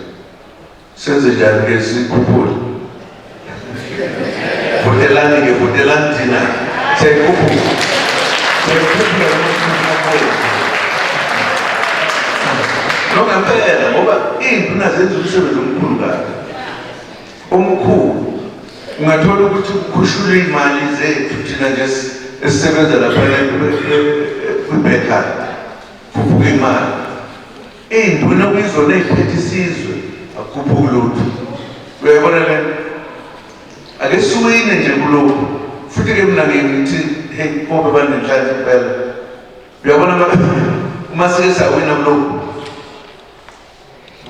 senze njani ke sikhuphule? Votelani thina siyayikhuphula. Nokampela ngoba induna zenza umsebenzi omkhulu kabi. Omkhulu ungathola ukuthi ukhushula imali zethu thina nje esisebenza lapha kwibhekari kukhuphuka imali. Induna kuyizona eziphethe isizwe akukhuphuki lutho. Uyayibona le? Ake siwine nje kulokhu. Futhi ke mina ngithi hey ngoba banenhlanhla impela. Uyabona uma sike sawina kulokhu.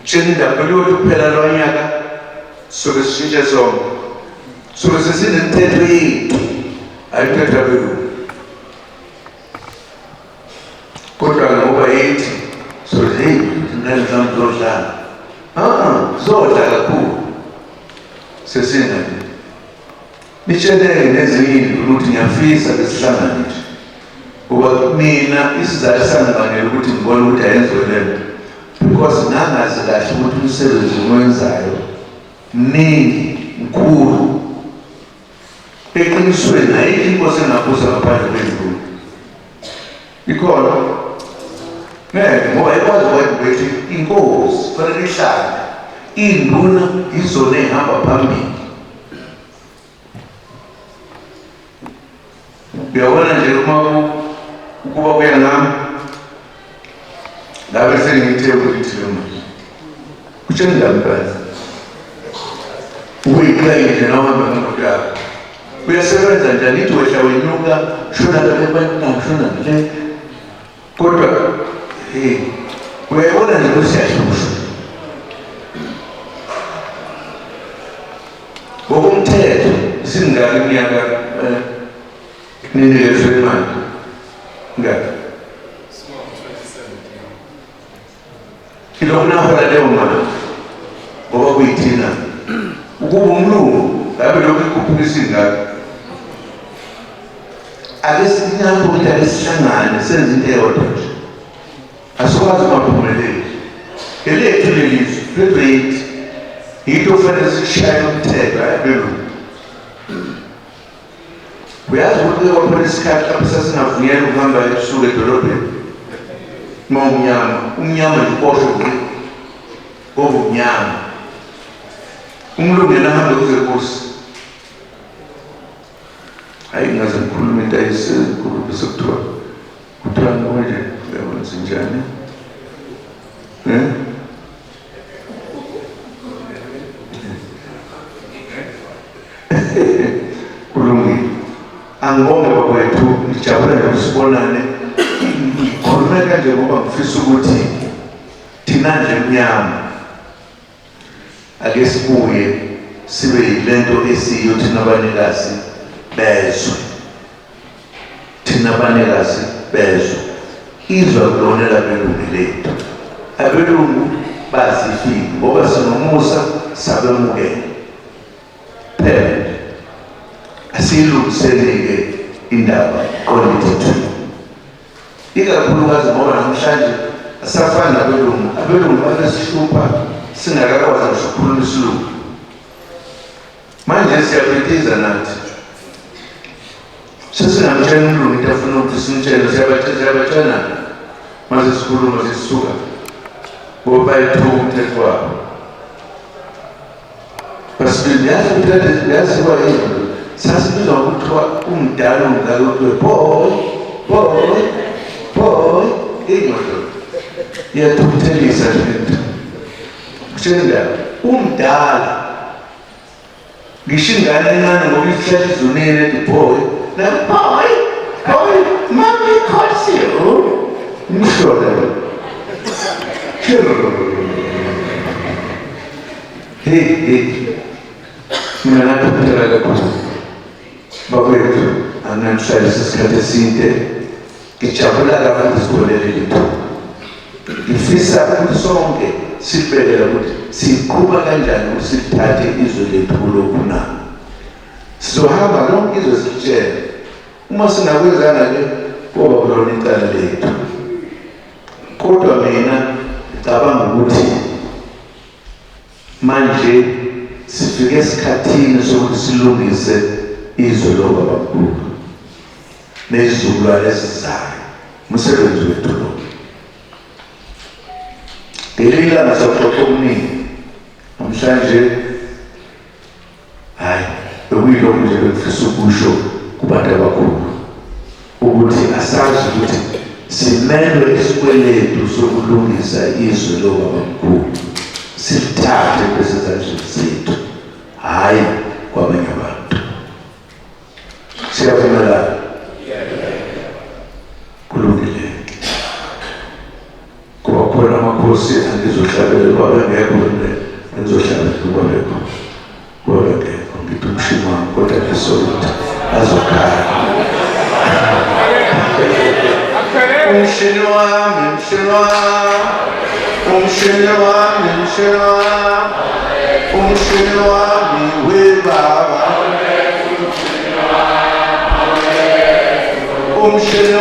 Tshenda kulokhu kuphela lonyaka soke sishintshe sonke. Soke sesinemithetho yethu ayithetha belungu. Kodwa ngoba yithi soze ngenhlanhla zodlala. Zodla kakhulu. Sesingane. Nitsheleke nezinye ukuthi ngiyafisa besihlangane nje. Ngoba mina isizathu sangibangela ukuthi ngibone ukuthi ayenziwe lento. Because nangazi kahle ukuthi umsebenzi owenzayo mningi mkhulu. Eqinisweni ayikho inkosi engabuza ngaphandle kwenduna. Ikhona. Ngoba ikwazi ukuthi inkosi fanele ihlale. Induna izona ehamba phambili. Uyabona nje uma ukuba kuya ngami ngabe sengithe ukuthi manje kutshela ngempela uyiqhayihle nje noma ngamuntu yakho uyasebenza njani ithi wehla wenyuka shona la ebantwana shona nje kodwa uyayibona nje ukuthi siyahlusha ngokomthetho singaki iminyaka ninikezwe imali ngaki kilokhu nahola leyo mali ngoba kuyithina ukuba umlungu ngabe lokhu ikhuphuka isingaki. Ake sinyambe ukuthi ake sihlangane senze into eyodwa nje asikwazi ukuphumelela elethu lelizwe lethu yito fanele sishaya umthetho ayabelungu. Uyazi ukuthi kwaphela isikhathi lapho sasingavunyelwa ukuhamba ebusuku edolobheni uma umnyama nje uboshwe obumnyama umlungu yena ahambe kuze Nkosi. Hayi ngaze ngikhuluma into ayisikhulu bese kuthiwa nje uyabona sinjani kulungile. Angibonge bakwethu ngijabule nje sibonane. Ngikhuluma kanje ngoba ngifisa ukuthi thina nje emnyama ake sibuye sibe yilento esiyo thina abanikazi bezwe. Thina abanikazi bezwe izwa kulonela belungu lethu. Abelungu basifika ngoba sinomusa sabemukela. Phela asilungiseleke indaba qondithi. Ikakhulukazi ngoba namhlanje asafani nabelungu. Abelungu banesihlupa singakakwazi ukukhuluma isilungu. Manje siyaphethiza nathi sesingamtshela uMlungu into afuna ukuthi simtshele siyabatshela mase sikhuluma sisuka ngoba bayithuka umthetho wabo basibili yazi kwa yini sasibizwa ngokuthiwa umdala boy ingqondo iyathukuthelisa lento kutshela umdala ngisho ingane encane ngoba isihlahla izonile ethi boy mommy calls you ngishona hey mina ngaphuthela kakhulu bakwethu angamhlalisa isikhathi eside ngijabula kakhulu isikolele lethu ngifisa ukuthi sonke sibhekele ukuthi siqhuba kanjani ukuthi sithathe izwe lethu kulokuna sizohamba lonke izwe sitshela uma singakwenzanga-ke kuba kulona icala lethu kodwa mina ngicabanga ukuthi manje sifike esikhathini sokuthi silungise izwe lokabamkhulu nezizukulwane ezizayo umsebenzi wethu lo ngelinye ilanga saxoxa okuningi namhlanje hayi bekuyilokhu nje bengifisa ukusho kubantu abakhulu ukuthi asazi ukuthi simelwe isikweletu sokulungisa izwe lokabamkhulu silithathe besezandleni zethu hayi kwabanye abantu siyavumelana kulungile kuba khona amakhosi angizohlabela kwabengekho ngizohlabela kwabengekho ngithi umshini wami kodwa ngesolutha azokhala umshini wami webaba umshini wami webaba umshini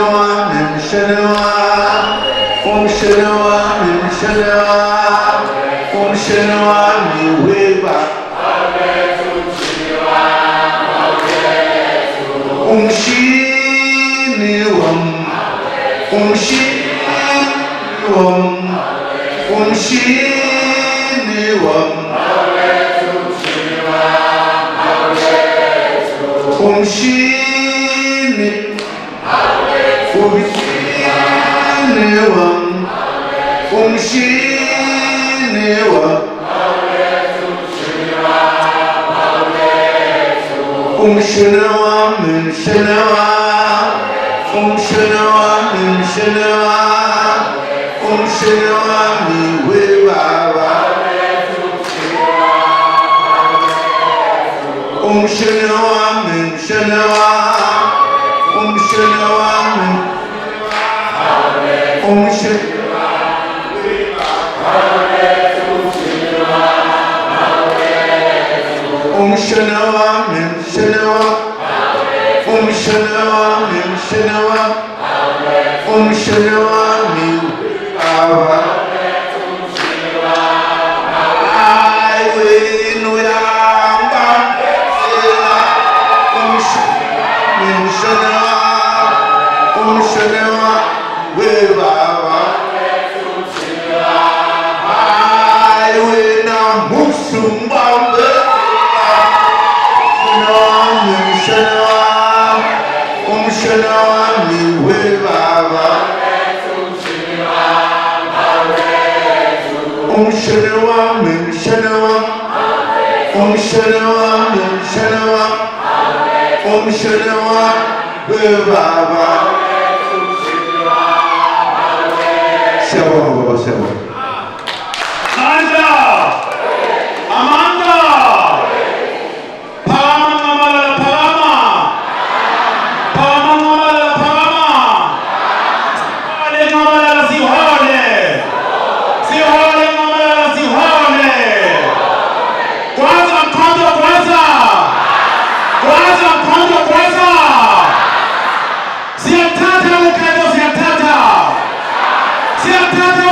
Siatata